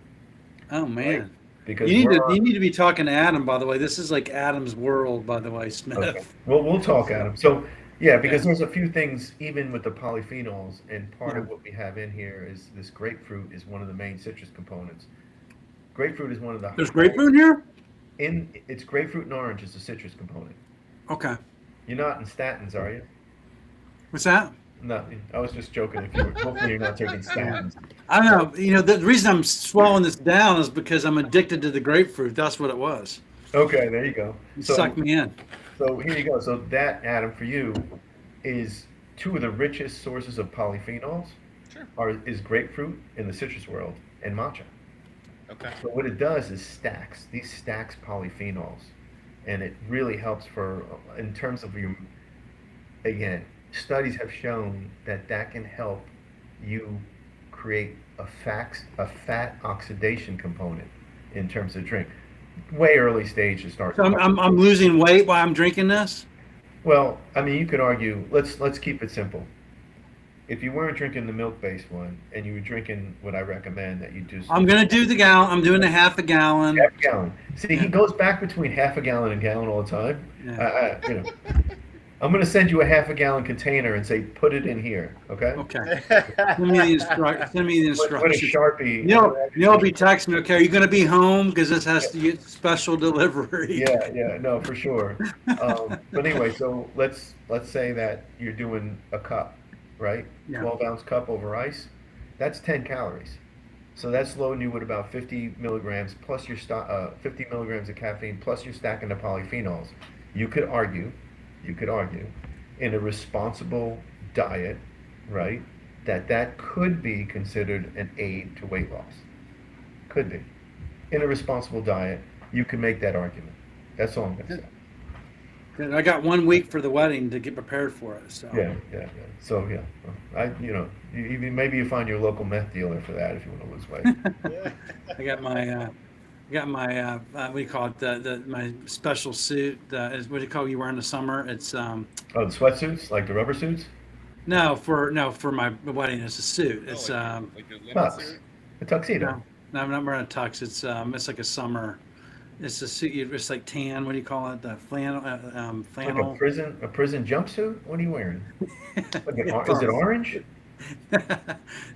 [SPEAKER 1] Oh
[SPEAKER 2] right?
[SPEAKER 1] man.
[SPEAKER 2] Because
[SPEAKER 1] You
[SPEAKER 2] we're
[SPEAKER 1] need
[SPEAKER 2] on.
[SPEAKER 1] to be talking to Adam, by the way. This is like Adam's world, by the way,
[SPEAKER 2] Okay.
[SPEAKER 1] Smith.
[SPEAKER 2] Well, we'll talk,
[SPEAKER 1] So
[SPEAKER 2] Adam. So, yeah,
[SPEAKER 1] yeah,
[SPEAKER 2] because there's a few things even with the polyphenols, and part
[SPEAKER 1] yeah.
[SPEAKER 2] of what we have in here is this grapefruit is one of the main citrus components. Grapefruit is one of the
[SPEAKER 1] There's
[SPEAKER 2] highest
[SPEAKER 1] grapefruit here.
[SPEAKER 2] in it's grapefruit and orange is the citrus component.
[SPEAKER 1] Okay.
[SPEAKER 2] You're not in statins, are you?
[SPEAKER 1] What's that?
[SPEAKER 2] No, I was just joking. If you were, hopefully you're not taking
[SPEAKER 1] Yeah.
[SPEAKER 2] statins.
[SPEAKER 1] I don't
[SPEAKER 2] So,
[SPEAKER 1] know. The reason I'm swallowing this down is because I'm addicted to the grapefruit. That's what it was.
[SPEAKER 2] okay, there you go.
[SPEAKER 1] It sucked
[SPEAKER 2] So,
[SPEAKER 1] me in.
[SPEAKER 2] so here you go. So that, Adam, for you, is two of the richest sources of polyphenols
[SPEAKER 3] Sure.
[SPEAKER 2] is grapefruit in the citrus world and matcha.
[SPEAKER 3] Okay.
[SPEAKER 2] So what it does is stacks. These stacks polyphenols, and it really helps for in terms of your. Again, studies have shown that that can help you create a fat oxidation component in terms of drink. Way early stage to start
[SPEAKER 1] So I'm
[SPEAKER 2] talking.
[SPEAKER 1] losing weight while I'm drinking this.
[SPEAKER 2] Well, I mean, you could argue. Let's keep it simple. If you weren't drinking the milk-based one and you were drinking what I recommend that you do
[SPEAKER 1] I'm gonna do the gallon. I'm doing a half a gallon.
[SPEAKER 2] half a gallon. See, he
[SPEAKER 1] Yeah.
[SPEAKER 2] goes back between half a gallon and a gallon all the time.
[SPEAKER 1] Yeah.
[SPEAKER 2] I'm going to send you a half a gallon container and say, put it in here, okay?
[SPEAKER 1] Okay. Send me the
[SPEAKER 2] Put a
[SPEAKER 1] instructions.
[SPEAKER 2] Sharpie.
[SPEAKER 1] You'll be texting me. Okay, are you gonna be home? Because this has to get special delivery.
[SPEAKER 2] Yeah, no, for sure. But anyway, so let's say that you're doing a cup, right?
[SPEAKER 1] Yeah.
[SPEAKER 2] 12-ounce cup over ice. That's 10 calories. So that's loading you with about 50 milligrams plus 50 milligrams of caffeine plus you're stacking the polyphenols. You could argue, in a responsible diet, right, that could be considered an aid to weight loss. Could be. In a responsible diet, you can make that argument. That's all I'm going to say.
[SPEAKER 1] Good. I got 1 week for the wedding to get prepared for it. So
[SPEAKER 2] Yeah. So yeah, maybe you find your local meth dealer for that if you want to lose weight.
[SPEAKER 1] I got my what do you call it? My special suit. Is what do you call it you wear in the summer? It's
[SPEAKER 2] Oh, the sweatsuits, like the rubber suits,
[SPEAKER 1] for my wedding. It's a suit.
[SPEAKER 3] Oh,
[SPEAKER 1] It's
[SPEAKER 3] like a linen
[SPEAKER 2] tux,
[SPEAKER 3] suit?
[SPEAKER 2] a tuxedo.
[SPEAKER 1] no, I'm not wearing a tux. It's like a summer. It's a suit. It's like tan. What do you call it? The flannel.
[SPEAKER 2] It's like
[SPEAKER 1] Flannel.
[SPEAKER 2] a prison jumpsuit. What are you wearing? Is it
[SPEAKER 1] Yes.
[SPEAKER 2] orange?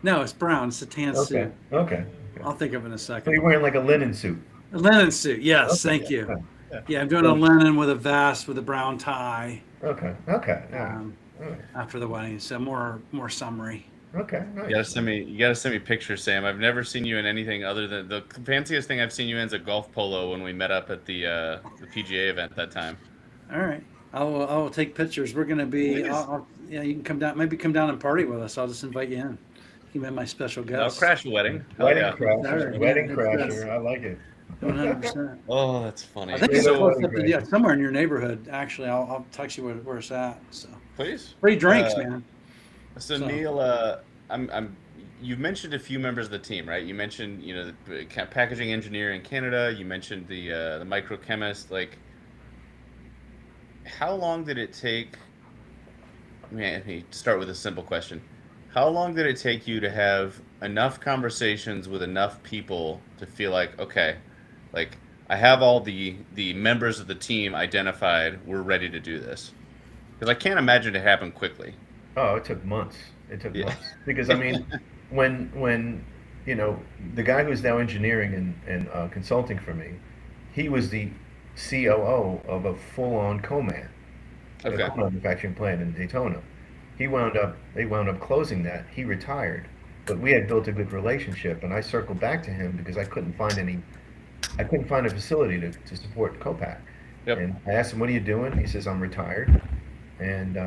[SPEAKER 1] No, it's brown. It's a tan
[SPEAKER 2] Okay.
[SPEAKER 1] suit.
[SPEAKER 2] Okay.
[SPEAKER 1] I'll think of it in a
[SPEAKER 2] So
[SPEAKER 1] second.
[SPEAKER 2] you're wearing like a linen suit.
[SPEAKER 1] A linen suit. Yes,
[SPEAKER 2] Okay.
[SPEAKER 1] thank you.
[SPEAKER 2] Yeah.
[SPEAKER 1] Yeah, I'm doing a linen with a vest with a brown tie
[SPEAKER 2] Okay. Okay. Yeah. All right.
[SPEAKER 1] after the wedding, so more summery.
[SPEAKER 2] Okay.
[SPEAKER 3] You
[SPEAKER 2] Nice.
[SPEAKER 3] gotta send me pictures, Sam. I've never seen you in anything other than the fanciest thing I've seen you in is a golf polo when we met up at the PGA event that time.
[SPEAKER 1] All right, I will take pictures. We're gonna be.
[SPEAKER 3] Please.
[SPEAKER 1] Yeah, you can come down. Maybe come down and party with us. I'll just invite you in. You can be my special
[SPEAKER 3] I'll
[SPEAKER 1] guest.
[SPEAKER 3] crash a wedding. Hell
[SPEAKER 2] Wedding
[SPEAKER 3] yeah.
[SPEAKER 2] crasher.
[SPEAKER 1] Saturday,
[SPEAKER 2] Wedding
[SPEAKER 1] yeah,
[SPEAKER 2] crasher. I like it.
[SPEAKER 1] 100%.
[SPEAKER 3] Oh, that's funny.
[SPEAKER 1] I think it's
[SPEAKER 2] So-
[SPEAKER 1] close up to somewhere in your neighborhood. Actually, I'll text you where it's at. So
[SPEAKER 3] Please.
[SPEAKER 1] free drinks,
[SPEAKER 3] Uh,
[SPEAKER 1] man.
[SPEAKER 3] So
[SPEAKER 1] So-
[SPEAKER 3] Neil, you've mentioned a few members of the team, right? You mentioned, the packaging engineer in Canada. You mentioned the microchemist. Like, how long did it take? Let me start with a simple question. How long did it take you to have enough conversations with enough people to feel like, okay, like I have all the members of the team identified, we're ready to do this? Because I can't imagine it happened quickly.
[SPEAKER 2] Oh, it took months. It took
[SPEAKER 3] Yeah.
[SPEAKER 2] months because I mean, when the guy who's now engineering and consulting for me, he was the COO of a full-on co-man, a
[SPEAKER 3] Okay.
[SPEAKER 2] co-manufacturing plant in Daytona. They wound up closing that. He retired, but we had built a good relationship, and I circled back to him because I couldn't find a facility to support Copac.
[SPEAKER 3] Yep.
[SPEAKER 2] And I asked him, "What are you doing?" He says, "I'm retired." And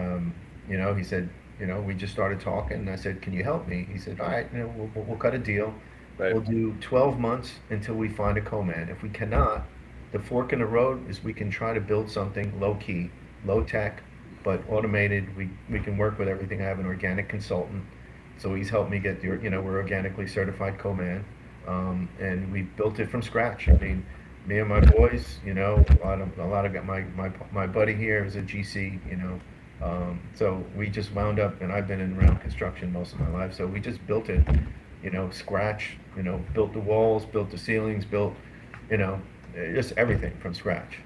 [SPEAKER 2] he said, we just started talking, and I said, "Can you help me?" He said, "All right, we'll cut a deal.
[SPEAKER 3] Right.
[SPEAKER 2] We'll do 12 months until we find a co-man. If we cannot, the fork in the road is we can try to build something low key, low tech, but automated. We can work with everything. I have an organic consultant, so he's helped me get we're organically certified co-man, and we built it from scratch. I mean, me and my boys, a lot of my buddy here is a GC, so we just wound up, and I've been in around construction most of my life, so we just built it, scratch, built the walls, built the ceilings, built, you know, just everything from scratch,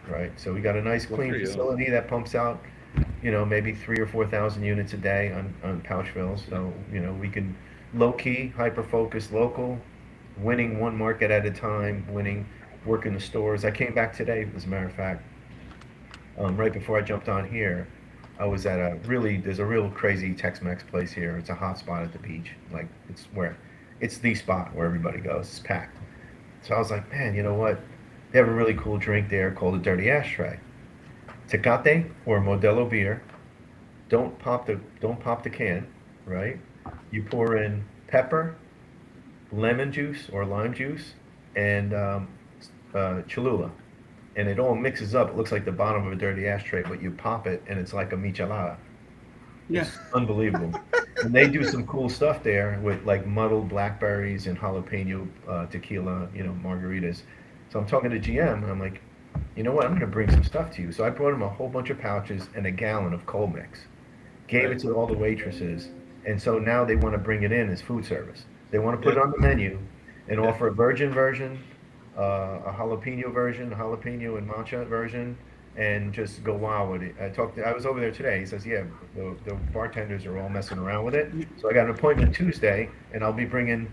[SPEAKER 2] right? So we got a nice
[SPEAKER 3] Good
[SPEAKER 2] clean
[SPEAKER 3] for you.
[SPEAKER 2] facility that pumps out, maybe 3 or 4 thousand units a day on pouch fills. So, we can low key, hyper focus, local, winning one market at a time, working the stores. I came back today, as a matter of fact, right before I jumped on here. I was at there's a real crazy Tex-Mex place here. It's a hot spot at the beach. Like, it's the spot where everybody goes. It's packed. So I was like, man, you know what? They have a really cool drink there called a dirty ashtray. Tecate or Modelo beer. Don't pop the can, right? You pour in pepper, lemon juice or lime juice, and Cholula, and it all mixes up. It looks like the bottom of a dirty ashtray, but you pop it, and it's like a michelada.
[SPEAKER 1] Yeah.
[SPEAKER 2] It's unbelievable. And they do some cool stuff there with like muddled blackberries and jalapeno tequila, margaritas. So I'm talking to GM, and I'm like, you know what? I'm going to bring some stuff to you. So I brought him a whole bunch of pouches and a gallon of cold mix, gave it to all the waitresses, and so now they want to bring it in as food service. They want to put it on the menu and offer a virgin version, a jalapeno version, a jalapeno and matcha version, and just go wild with it. I was over there today. He says, yeah, the bartenders are all messing around with it. So I got an appointment Tuesday, and I'll be bringing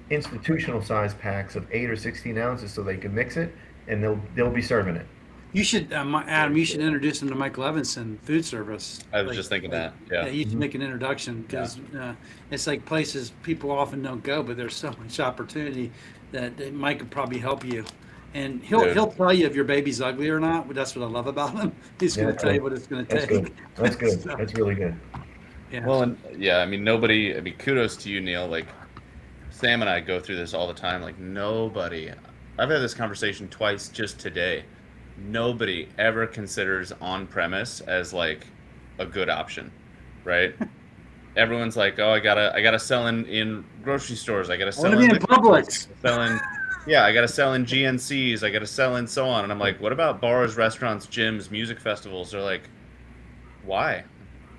[SPEAKER 2] institutional size packs of 8 or 16 ounces so they can mix it, and they'll be serving it.
[SPEAKER 1] You should, Adam. You should introduce him to Mike Levinson Food Service.
[SPEAKER 3] I was just thinking that. Yeah.
[SPEAKER 1] You should make an introduction because it's like places people often don't go, but there's so much opportunity that Mike could probably help you. And he'll tell you if your baby's ugly or not. That's what I love about him. He's going to tell you what it's going to take.
[SPEAKER 2] Good. That's good.
[SPEAKER 1] So,
[SPEAKER 2] That's really good.
[SPEAKER 1] yeah.
[SPEAKER 3] Well, and I mean, kudos to you, Neil. Like, Sam and I go through this all the time. Like, I've had this conversation twice just today. Nobody ever considers on-premise as like a good option, right? Everyone's like, oh, I gotta sell in grocery stores. I gotta sell in
[SPEAKER 1] Publix.
[SPEAKER 3] I gotta sell in GNCs. I gotta sell in so on. And I'm like, what about bars, restaurants, gyms, music festivals? They're like, why?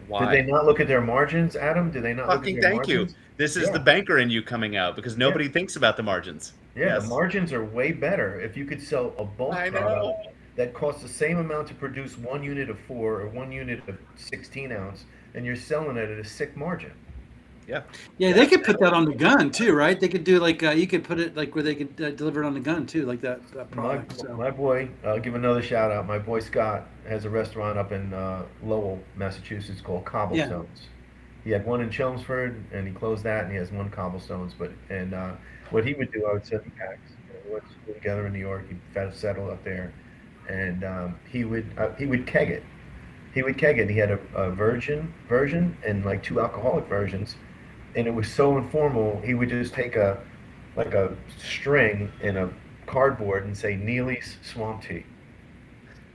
[SPEAKER 2] Did they not look at their margins, Adam? Did they not look at their
[SPEAKER 3] Thank
[SPEAKER 2] margins?
[SPEAKER 3] you. This is the banker in you coming out because nobody thinks about the margins.
[SPEAKER 2] Yeah,
[SPEAKER 3] Yes.
[SPEAKER 2] the margins are way better if you could sell a bulk
[SPEAKER 3] I know.
[SPEAKER 2] product that costs the same amount to produce 1 unit of 4 or 1 unit of 16 ounce, and you're selling it at a sick margin.
[SPEAKER 3] Yeah.
[SPEAKER 1] Yeah, they could put that on the gun too, right? They could do like you could put it like where they could deliver it on the gun too, like that product.
[SPEAKER 2] My boy, I'll give another shout out. My boy Scott has a restaurant up in Lowell, Massachusetts called Cobblestones. He had one in Chelmsford, and he closed that, and he has one Cobblestones. What he would do, I would send him packs. Let's go together in New York. He'd settle up there, and he would keg it. He would keg it. He had a virgin version and like 2 alcoholic versions, and it was so informal. He would just take a string in a cardboard and say Neely's Swamp Tea,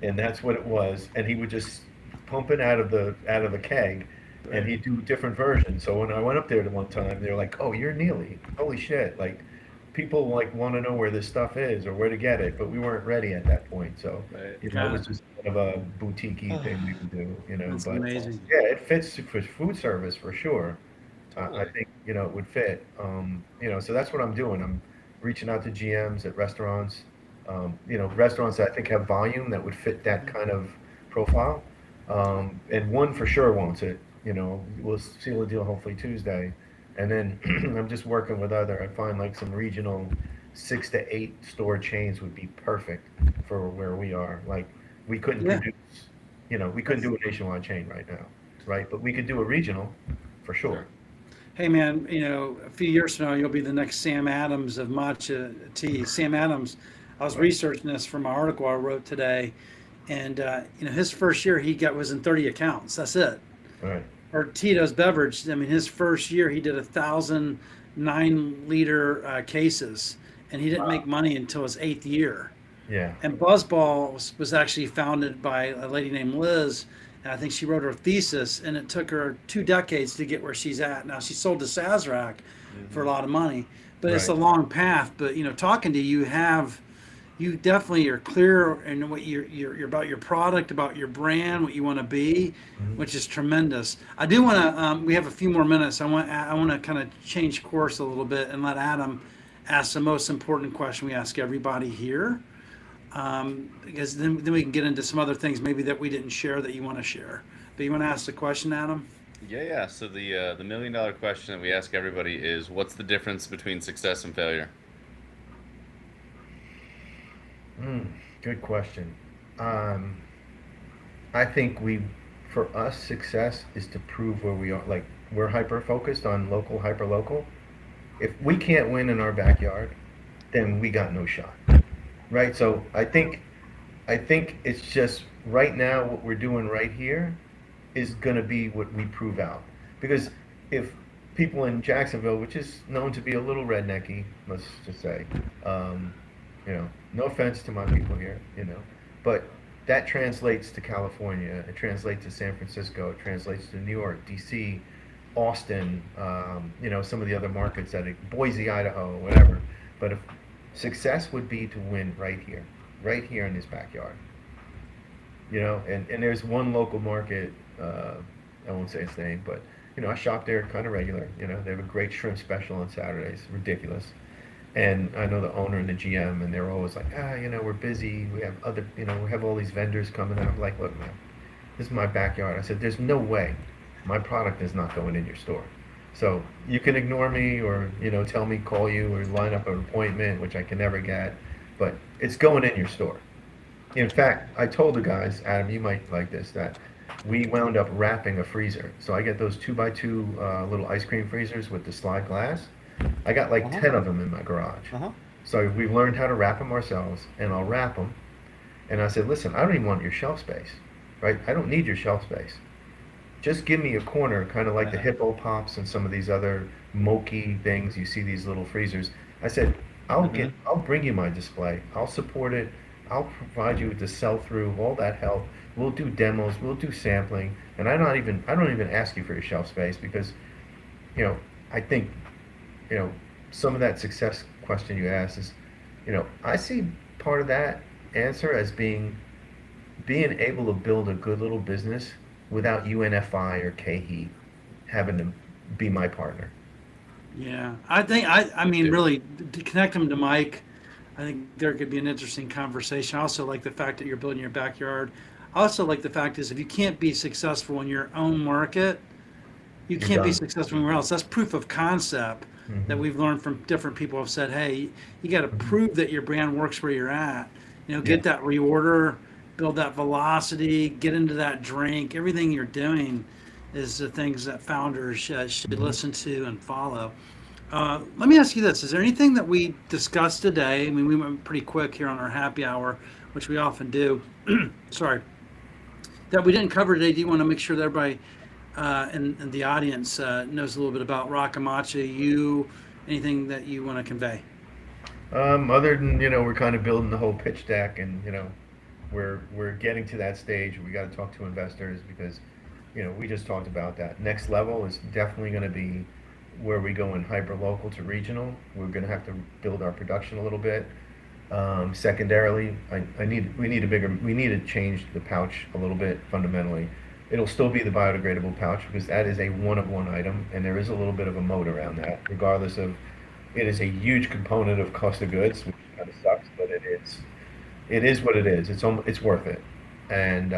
[SPEAKER 2] and that's what it was. And he would just pump it out of the keg, and he'd do different versions. So when I went up there the one time, they were like, "Oh, you're Neely! Holy shit!" Like, people like want to know where this stuff is or where to get it, but we weren't ready at that point. So it was just kind of a boutique-y thing we could do,
[SPEAKER 1] That's
[SPEAKER 2] But
[SPEAKER 1] amazing.
[SPEAKER 2] yeah, it fits for food service for sure. I think it would fit. So that's what I'm doing. I'm reaching out to GMs at restaurants. Restaurants that I think have volume that would fit that kind of profile. And one for sure wants it. We'll seal a deal hopefully Tuesday, and then I'm just working with I find like some regional 6 to 8 store chains would be perfect for where we are. Like we couldn't
[SPEAKER 1] Yeah.
[SPEAKER 2] produce, we couldn't do a nationwide chain right now, right? But we could do a regional for sure.
[SPEAKER 3] Sure.
[SPEAKER 1] Hey man, a few years from now, you'll be the next Sam Adams of matcha tea. Sam Adams, I was
[SPEAKER 2] Right.
[SPEAKER 1] researching this from an article I wrote today, and his first year he got was in 30 accounts. That's it.
[SPEAKER 2] Right.
[SPEAKER 1] Or Tito's Beverage. I mean, his first year he did 1,009 liter cases, and he didn't make money until his 8th year.
[SPEAKER 2] Yeah.
[SPEAKER 1] And Buzzball was actually founded by a lady named Liz. And I think she wrote her thesis, and it took her 2 decades to get where she's at. Now she sold to Sazerac for a lot of money, but it's a
[SPEAKER 2] Right.
[SPEAKER 1] long path. But talking to you, you definitely are clear in what you're about your product, about your brand, what you want to be,
[SPEAKER 2] Mhm.
[SPEAKER 1] which is tremendous. I do want to. We have a few more minutes. I want to kind of change course a little bit and let Adam ask the most important question we ask everybody here, because then we can get into some other things maybe that we didn't share that you want to share. But you want to ask the question, Adam?
[SPEAKER 3] Yeah. So the $1 million question that we ask everybody is, what's the difference between success and failure?
[SPEAKER 2] Mm, good question. Um, I think for us, success is to prove where we are. Like we're hyper focused on local, hyper local. If we can't win in our backyard, then we got no shot, right? So I think it's just right now what we're doing right here is going to be what we prove out. Because if people in Jacksonville, which is known to be a little rednecky, let's just say, um, no offense to my people here, but that translates to California, it translates to San Francisco, it translates to New York, DC, Austin, some of the other markets Boise, Idaho, whatever. But if success would be to win right here in this backyard, and there's one local market, I won't say its name, but I shop there kind of regular. They have a great shrimp special on Saturdays, ridiculous. And I know the owner and the GM, and they're always like, we're busy. We have we have all these vendors coming. And I'm like, look, man, this is my backyard. I said, there's no way my product is not going in your store. So you can ignore me or, tell me, call you or line up an appointment, which I can never get, but it's going in your store. In fact, I told the guys, Adam, you might like this, that we wound up wrapping a freezer. So I get those 2x2 little ice cream freezers with the slide glass. I got like 10 of them in my garage. So we've learned how to wrap them ourselves, and I'll wrap them. And I said, listen, I don't even want your shelf space, right? I don't need your shelf space. Just give me a corner, kind of like the Hippo Pops and some of these other Moki things. You see these little freezers. I said, I'll bring you my display. I'll support it. I'll provide you with the sell-through, all that help. We'll do demos. We'll do sampling. And I don't even ask you for your shelf space because, I think, some of that success question you asked is, I see part of that answer as being able to build a good little business without UNFI or KHE having to be my partner.
[SPEAKER 1] Yeah, I mean, really, to connect them to Mike, I think there could be an interesting conversation. I also like the fact that you're building your backyard. I also like the fact is if you can't be successful in your own market, you
[SPEAKER 2] You're
[SPEAKER 1] can't be
[SPEAKER 2] done.
[SPEAKER 1] successful anywhere else. That's proof of concept that we've learned from different people have said, hey, you got to prove that your brand works where you're at. Get
[SPEAKER 2] Yeah.
[SPEAKER 1] that reorder, build that velocity, get into that drink. Everything you're doing is the things that founders should listen to and follow. Let me ask you this. Is there anything that we discussed today? I mean, we went pretty quick here on our happy hour, which we often do. Sorry. That we didn't cover today. Do you want to make sure that everybody in the audience knows a little bit about Rakamachi, anything that you want to convey?
[SPEAKER 2] Other than, we're kind of building the whole pitch deck and, we're getting to that stage. We got to talk to investors because, we just talked about that. Next level is definitely going to be where we go in hyper local to regional. We're going to have to build our production a little bit. Secondarily, we need to change the pouch a little bit fundamentally. It'll still be the biodegradable pouch because that is a one-of-one item, and there is a little bit of a moat around that, regardless of it is a huge component of cost of goods, which kind of sucks, but it is what it is. It's worth it, and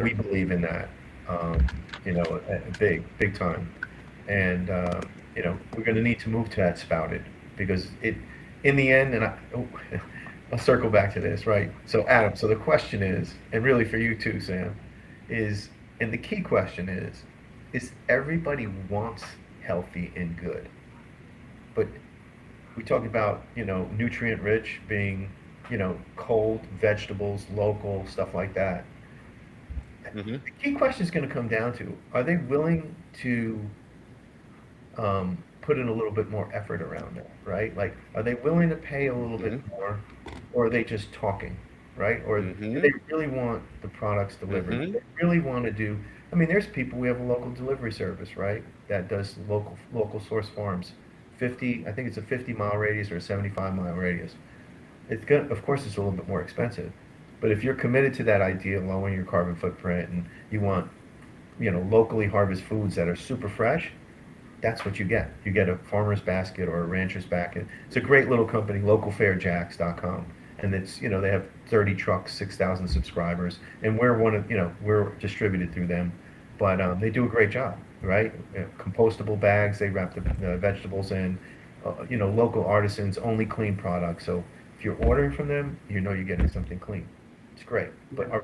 [SPEAKER 2] we believe in that, big time, and we're going to need to move to that spouted because in the end, I'll circle back to this, right? So Adam, so the question is, and really for you too, Sam, is, and the key question is everybody wants healthy and good, but we talked about, nutrient rich being, cold vegetables, local stuff like that.
[SPEAKER 3] Hmm.
[SPEAKER 2] The key question is going to come down to, are they willing to put in a little bit more effort around that, right? Like, are they willing to pay a little bit
[SPEAKER 3] Hmm.
[SPEAKER 2] more, or are they just talking, right? Or do
[SPEAKER 3] Hmm.
[SPEAKER 2] they really want the products delivered? Do
[SPEAKER 3] Hmm.
[SPEAKER 2] they really want to do? I mean, there's people. We have a local delivery service, right? That does local source farms. 50, I think it's a 50-mile radius or a 75-mile radius. Of course, it's a little bit more expensive, but if you're committed to that idea, lowering your carbon footprint, and you want, locally harvest foods that are super fresh, that's what you get. You get a farmer's basket or a rancher's basket. It's a great little company, localfairjacks.com. And it's, they have 30 trucks, 6,000 subscribers, and we're distributed through them. But they do a great job, right? Compostable bags, they wrap the vegetables in, local artisans, only clean products. So if you're ordering from them, you're getting something clean. It's great. But are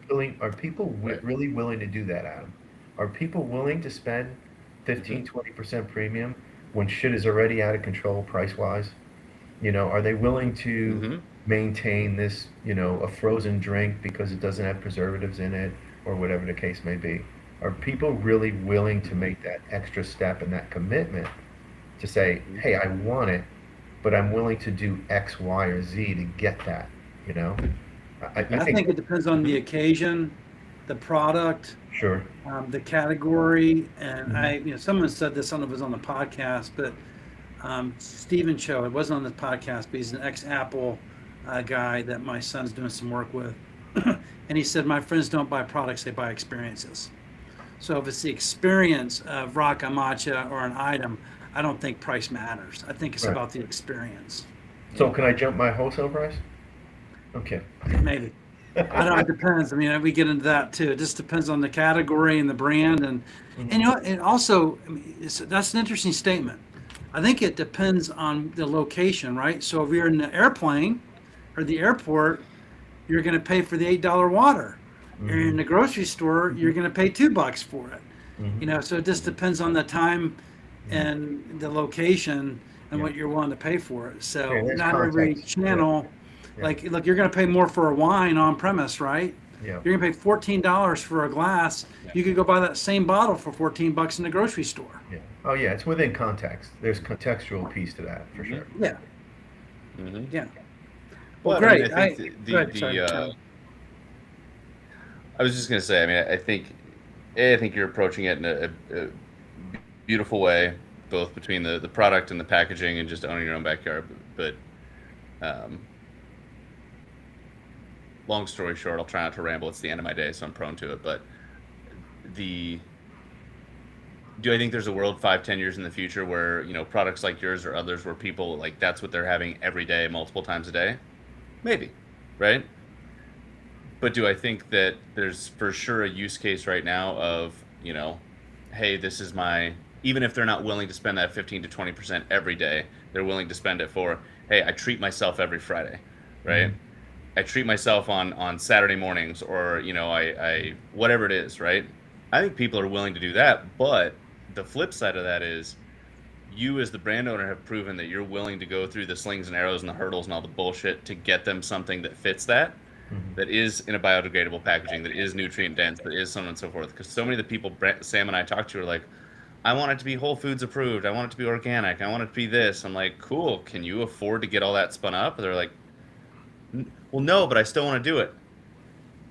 [SPEAKER 2] people
[SPEAKER 3] Right.
[SPEAKER 2] really willing to do that, Adam? Are people willing to spend
[SPEAKER 3] Hmm.
[SPEAKER 2] 15-20% premium when shit is already out of control price wise? Are they willing to
[SPEAKER 3] Hmm.
[SPEAKER 2] maintain this, a frozen drink because it doesn't have preservatives in it, or whatever the case may be? Are people really willing to
[SPEAKER 3] Hmm.
[SPEAKER 2] make that extra step and that commitment to say,
[SPEAKER 3] Hmm.
[SPEAKER 2] hey, I want it, but I'm willing to do X, Y, or Z to get that? You know, I
[SPEAKER 1] I
[SPEAKER 2] think,
[SPEAKER 1] think it depends on the
[SPEAKER 3] Hmm.
[SPEAKER 1] occasion, the product,
[SPEAKER 2] sure.
[SPEAKER 1] the category, and
[SPEAKER 2] Hmm.
[SPEAKER 1] someone said this, I don't know if it was on the podcast, but Stephen Cho, it wasn't on the podcast, but he's an ex-Apple guy that my son's doing some work with, and he said, my friends don't buy products, they buy experiences. So if it's the experience of Raca Matcha or an item, I don't think price matters. I think it's
[SPEAKER 2] Right.
[SPEAKER 1] about the experience.
[SPEAKER 2] So can I jump my wholesale price? Okay.
[SPEAKER 1] Maybe. I don't know. It depends. I mean, we get into that too. It just depends on the category and the brand, and
[SPEAKER 2] Mhm.
[SPEAKER 1] it also, I mean, that's an interesting statement. I think it depends on the location, right? So if you're in the airplane or the airport, you're going to pay for the $8 water. You're in
[SPEAKER 2] Mhm.
[SPEAKER 1] the grocery store, you're going to pay $2 for it.
[SPEAKER 2] Mhm.
[SPEAKER 1] So it just depends on the time
[SPEAKER 2] Yeah.
[SPEAKER 1] and the location and
[SPEAKER 2] Yeah.
[SPEAKER 1] what you're willing to pay for it.
[SPEAKER 2] Yeah.
[SPEAKER 1] So
[SPEAKER 2] There's
[SPEAKER 1] not every
[SPEAKER 2] context. Yeah.
[SPEAKER 1] channel,
[SPEAKER 2] Yeah.
[SPEAKER 1] like, look, you're going to pay more for a wine on premise, right?
[SPEAKER 2] Yeah.
[SPEAKER 1] You're going to pay $14 for a glass.
[SPEAKER 3] Yeah.
[SPEAKER 1] You could go buy that same bottle for $14 in the grocery store.
[SPEAKER 2] Yeah. Oh, yeah. It's within context. There's contextual piece to that for
[SPEAKER 3] Hmm.
[SPEAKER 2] sure.
[SPEAKER 1] Yeah,
[SPEAKER 3] Hmm.
[SPEAKER 1] yeah. Well,
[SPEAKER 3] But I mean, I
[SPEAKER 1] great.
[SPEAKER 3] think
[SPEAKER 1] Go ahead. Sorry.
[SPEAKER 3] I was just gonna say. I mean, I think you're approaching it in a beautiful way, both between the product and the packaging and just owning your own backyard. But um, long story short, I'll try not to ramble. It's the end of my day, so I'm prone to it. But the do I think there's a world 5, 10 years in the future where products like yours or others where people like that's what they're having every day, multiple times a day? Maybe, right? But do I think that there's for sure a use case right now of, hey, this is my, even if they're not willing to spend that 15 to 20% every day, they're willing to spend it for, hey, I treat myself every Friday, right?
[SPEAKER 2] Mhm.
[SPEAKER 3] I treat myself on Saturday mornings or, I whatever it is, right? I think people are willing to do that. But the flip side of that is you as the brand owner have proven that you're willing to go through the slings and arrows and the hurdles and all the bullshit to get them something that fits
[SPEAKER 2] Mhm.
[SPEAKER 3] that is in a biodegradable packaging, that is nutrient dense, that is so on and so forth. Because so many of the people Sam and I talked to are like, I want it to be Whole Foods approved. I want it to be organic. I want it to be this. I'm like, cool. Can you afford to get all that spun up? They're like, well, no, but I still want to do it.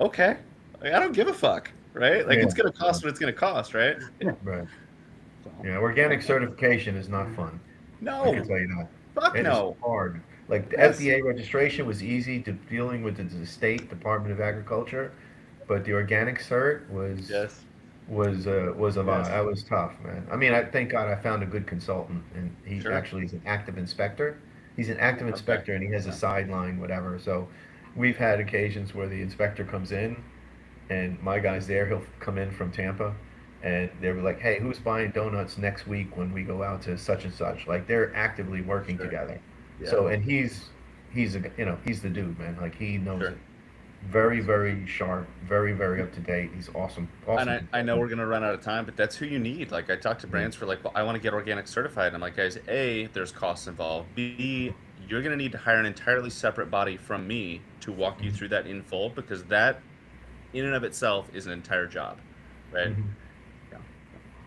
[SPEAKER 3] Okay. Like, I don't give a fuck, right? Like,
[SPEAKER 2] Yeah.
[SPEAKER 3] it's going to cost what it's going to cost, right?
[SPEAKER 1] Yeah.
[SPEAKER 2] Right.
[SPEAKER 3] So,
[SPEAKER 2] Yeah. Organic certification is not fun. I can
[SPEAKER 3] no,
[SPEAKER 2] tell you that.
[SPEAKER 3] fuck
[SPEAKER 2] It is
[SPEAKER 3] no.
[SPEAKER 2] hard. Like the
[SPEAKER 3] Yes.
[SPEAKER 2] FDA registration was easy to dealing with the state Department of Agriculture, but the organic cert was
[SPEAKER 3] Yes.
[SPEAKER 2] was a lot.
[SPEAKER 3] Yes.
[SPEAKER 2] That was tough, man. I mean, I thank God I found a good consultant, and he
[SPEAKER 3] Sure.
[SPEAKER 2] actually is an active inspector. He's an active
[SPEAKER 3] Okay.
[SPEAKER 2] inspector, and he has a sideline, whatever. So we've had occasions where the inspector comes in, and my guy's there. He'll come in from Tampa, and they were like, "Hey, who's buying donuts next week when we go out to such and such?" Like they're actively working
[SPEAKER 3] Sure.
[SPEAKER 2] together.
[SPEAKER 3] Yeah.
[SPEAKER 2] So, and he's he's he's the dude, man. Like he knows
[SPEAKER 3] Sure.
[SPEAKER 2] it. Very, very sharp, very, very up to date. He's awesome.
[SPEAKER 3] And
[SPEAKER 2] Awesome.
[SPEAKER 3] I know we're gonna run out of time, but that's who you need. Like I talk to brands for like, well, I want to get organic certified. And I'm like, guys, A, there's costs involved. B, you're gonna need to hire an entirely separate body from me to walk you
[SPEAKER 2] Mhm.
[SPEAKER 3] through that in full because that, in and of itself, is an entire job, right?
[SPEAKER 2] Mhm.
[SPEAKER 3] Yeah.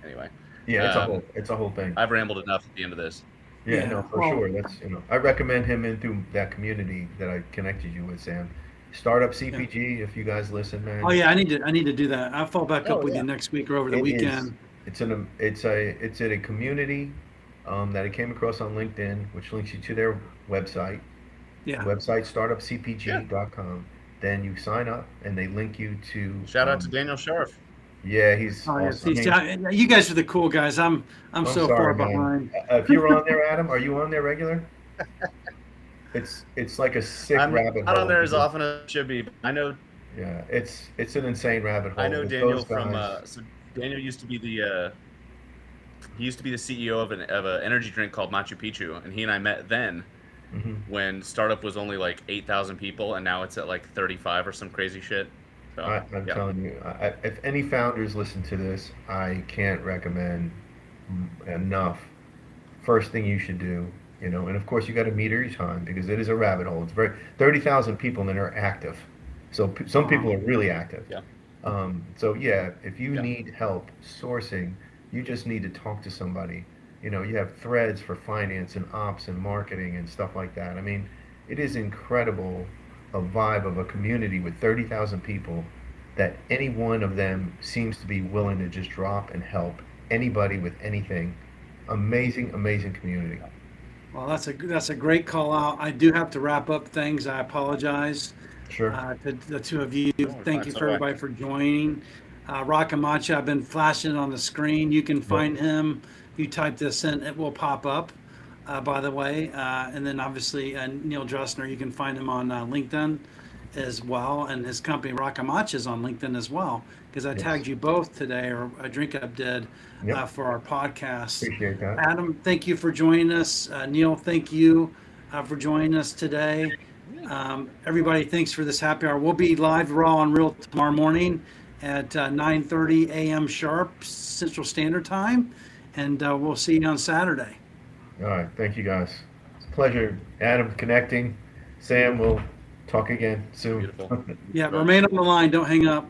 [SPEAKER 3] Anyway,
[SPEAKER 2] Yeah,
[SPEAKER 3] um,
[SPEAKER 2] it's a whole thing.
[SPEAKER 3] I've rambled enough at the end of this.
[SPEAKER 2] Yeah,
[SPEAKER 1] Yeah.
[SPEAKER 2] no, for
[SPEAKER 1] Well,
[SPEAKER 2] sure. That's I recommend him into that community that I connected you with, Sam. Startup
[SPEAKER 1] yeah.
[SPEAKER 2] CPG, if you guys listen,
[SPEAKER 1] Oh
[SPEAKER 2] man.
[SPEAKER 1] yeah, I need to do that. I'll follow back up
[SPEAKER 3] Oh
[SPEAKER 1] with you
[SPEAKER 3] yeah.
[SPEAKER 1] next week or over the
[SPEAKER 2] It is.
[SPEAKER 1] weekend.
[SPEAKER 2] It's in a community that I came across on LinkedIn, which links you to their website.
[SPEAKER 1] Yeah.
[SPEAKER 2] Website
[SPEAKER 3] Yeah.
[SPEAKER 2] startupcpg.com. Then you sign up, and they link you to.
[SPEAKER 3] Shout out to Daniel Scharf.
[SPEAKER 2] Yeah, he's
[SPEAKER 1] Oh yeah.
[SPEAKER 2] awesome. I
[SPEAKER 1] See,
[SPEAKER 2] mean,
[SPEAKER 1] you guys are the cool guys. I'm
[SPEAKER 2] I'm
[SPEAKER 1] so far
[SPEAKER 2] sorry, man.
[SPEAKER 1] behind.
[SPEAKER 2] If you're on there, Adam, are you on there regular? It's like a sick
[SPEAKER 3] I'm
[SPEAKER 2] rabbit
[SPEAKER 3] not on
[SPEAKER 2] hole.
[SPEAKER 3] there as often as I should be. But
[SPEAKER 2] Yeah, it's an insane rabbit hole
[SPEAKER 3] I know
[SPEAKER 2] with
[SPEAKER 3] Daniel
[SPEAKER 2] those
[SPEAKER 3] from.
[SPEAKER 2] guys.
[SPEAKER 3] So Daniel used to be the. He used to be the CEO of an energy drink called Machu Picchu, and he and I met then
[SPEAKER 2] Hmm.
[SPEAKER 3] when startup was only like 8,000 people, and now it's at like 35 or some crazy shit. So
[SPEAKER 2] I'm
[SPEAKER 3] yeah,
[SPEAKER 2] telling you, if any founders listen to this, I can't recommend enough. First thing you should do, and of course you got to meter your time because it is a rabbit hole. It's very 30,000 people and they're active, so some
[SPEAKER 1] Wow.
[SPEAKER 2] people are really active.
[SPEAKER 3] yeah,
[SPEAKER 2] So yeah, if you
[SPEAKER 3] yeah.
[SPEAKER 2] need help sourcing, you just need to talk to somebody. You have threads for finance and ops and marketing and stuff like that. I mean, it is incredible a vibe of a community with 30,000 people that any one of them seems to be willing to just drop and help anybody with anything. Amazing, amazing community.
[SPEAKER 1] Well, that's a great call out. I do have to wrap up things. I apologize
[SPEAKER 2] Sure.
[SPEAKER 1] to the two of you.
[SPEAKER 3] No, we're
[SPEAKER 1] Thank
[SPEAKER 3] fine.
[SPEAKER 1] you
[SPEAKER 3] So
[SPEAKER 1] for
[SPEAKER 3] do I.
[SPEAKER 1] everybody for joining. Rakamacha, I've been flashing it on the screen. You can
[SPEAKER 2] Yep.
[SPEAKER 1] find him. You type this in, it will pop up. By the way, and then obviously Neil Dressner, you can find him on LinkedIn as well, and his company Rakamacha is on LinkedIn as well because I
[SPEAKER 2] Yes.
[SPEAKER 1] tagged you both today, or Drink Up did,
[SPEAKER 2] Yep.
[SPEAKER 1] for our podcast.
[SPEAKER 2] Appreciate that.
[SPEAKER 1] Adam, thank you for joining us. Neil, thank you for joining us today. Everybody, thanks for this happy hour. We'll be live raw and real tomorrow morning at 9:30 a.m. sharp Central Standard Time, and we'll see you on Saturday.
[SPEAKER 2] All right. Thank you guys. It's a pleasure, Adam, connecting. Sam, we'll talk again soon.
[SPEAKER 3] Beautiful.
[SPEAKER 1] Yeah, remain on the line. Don't hang up.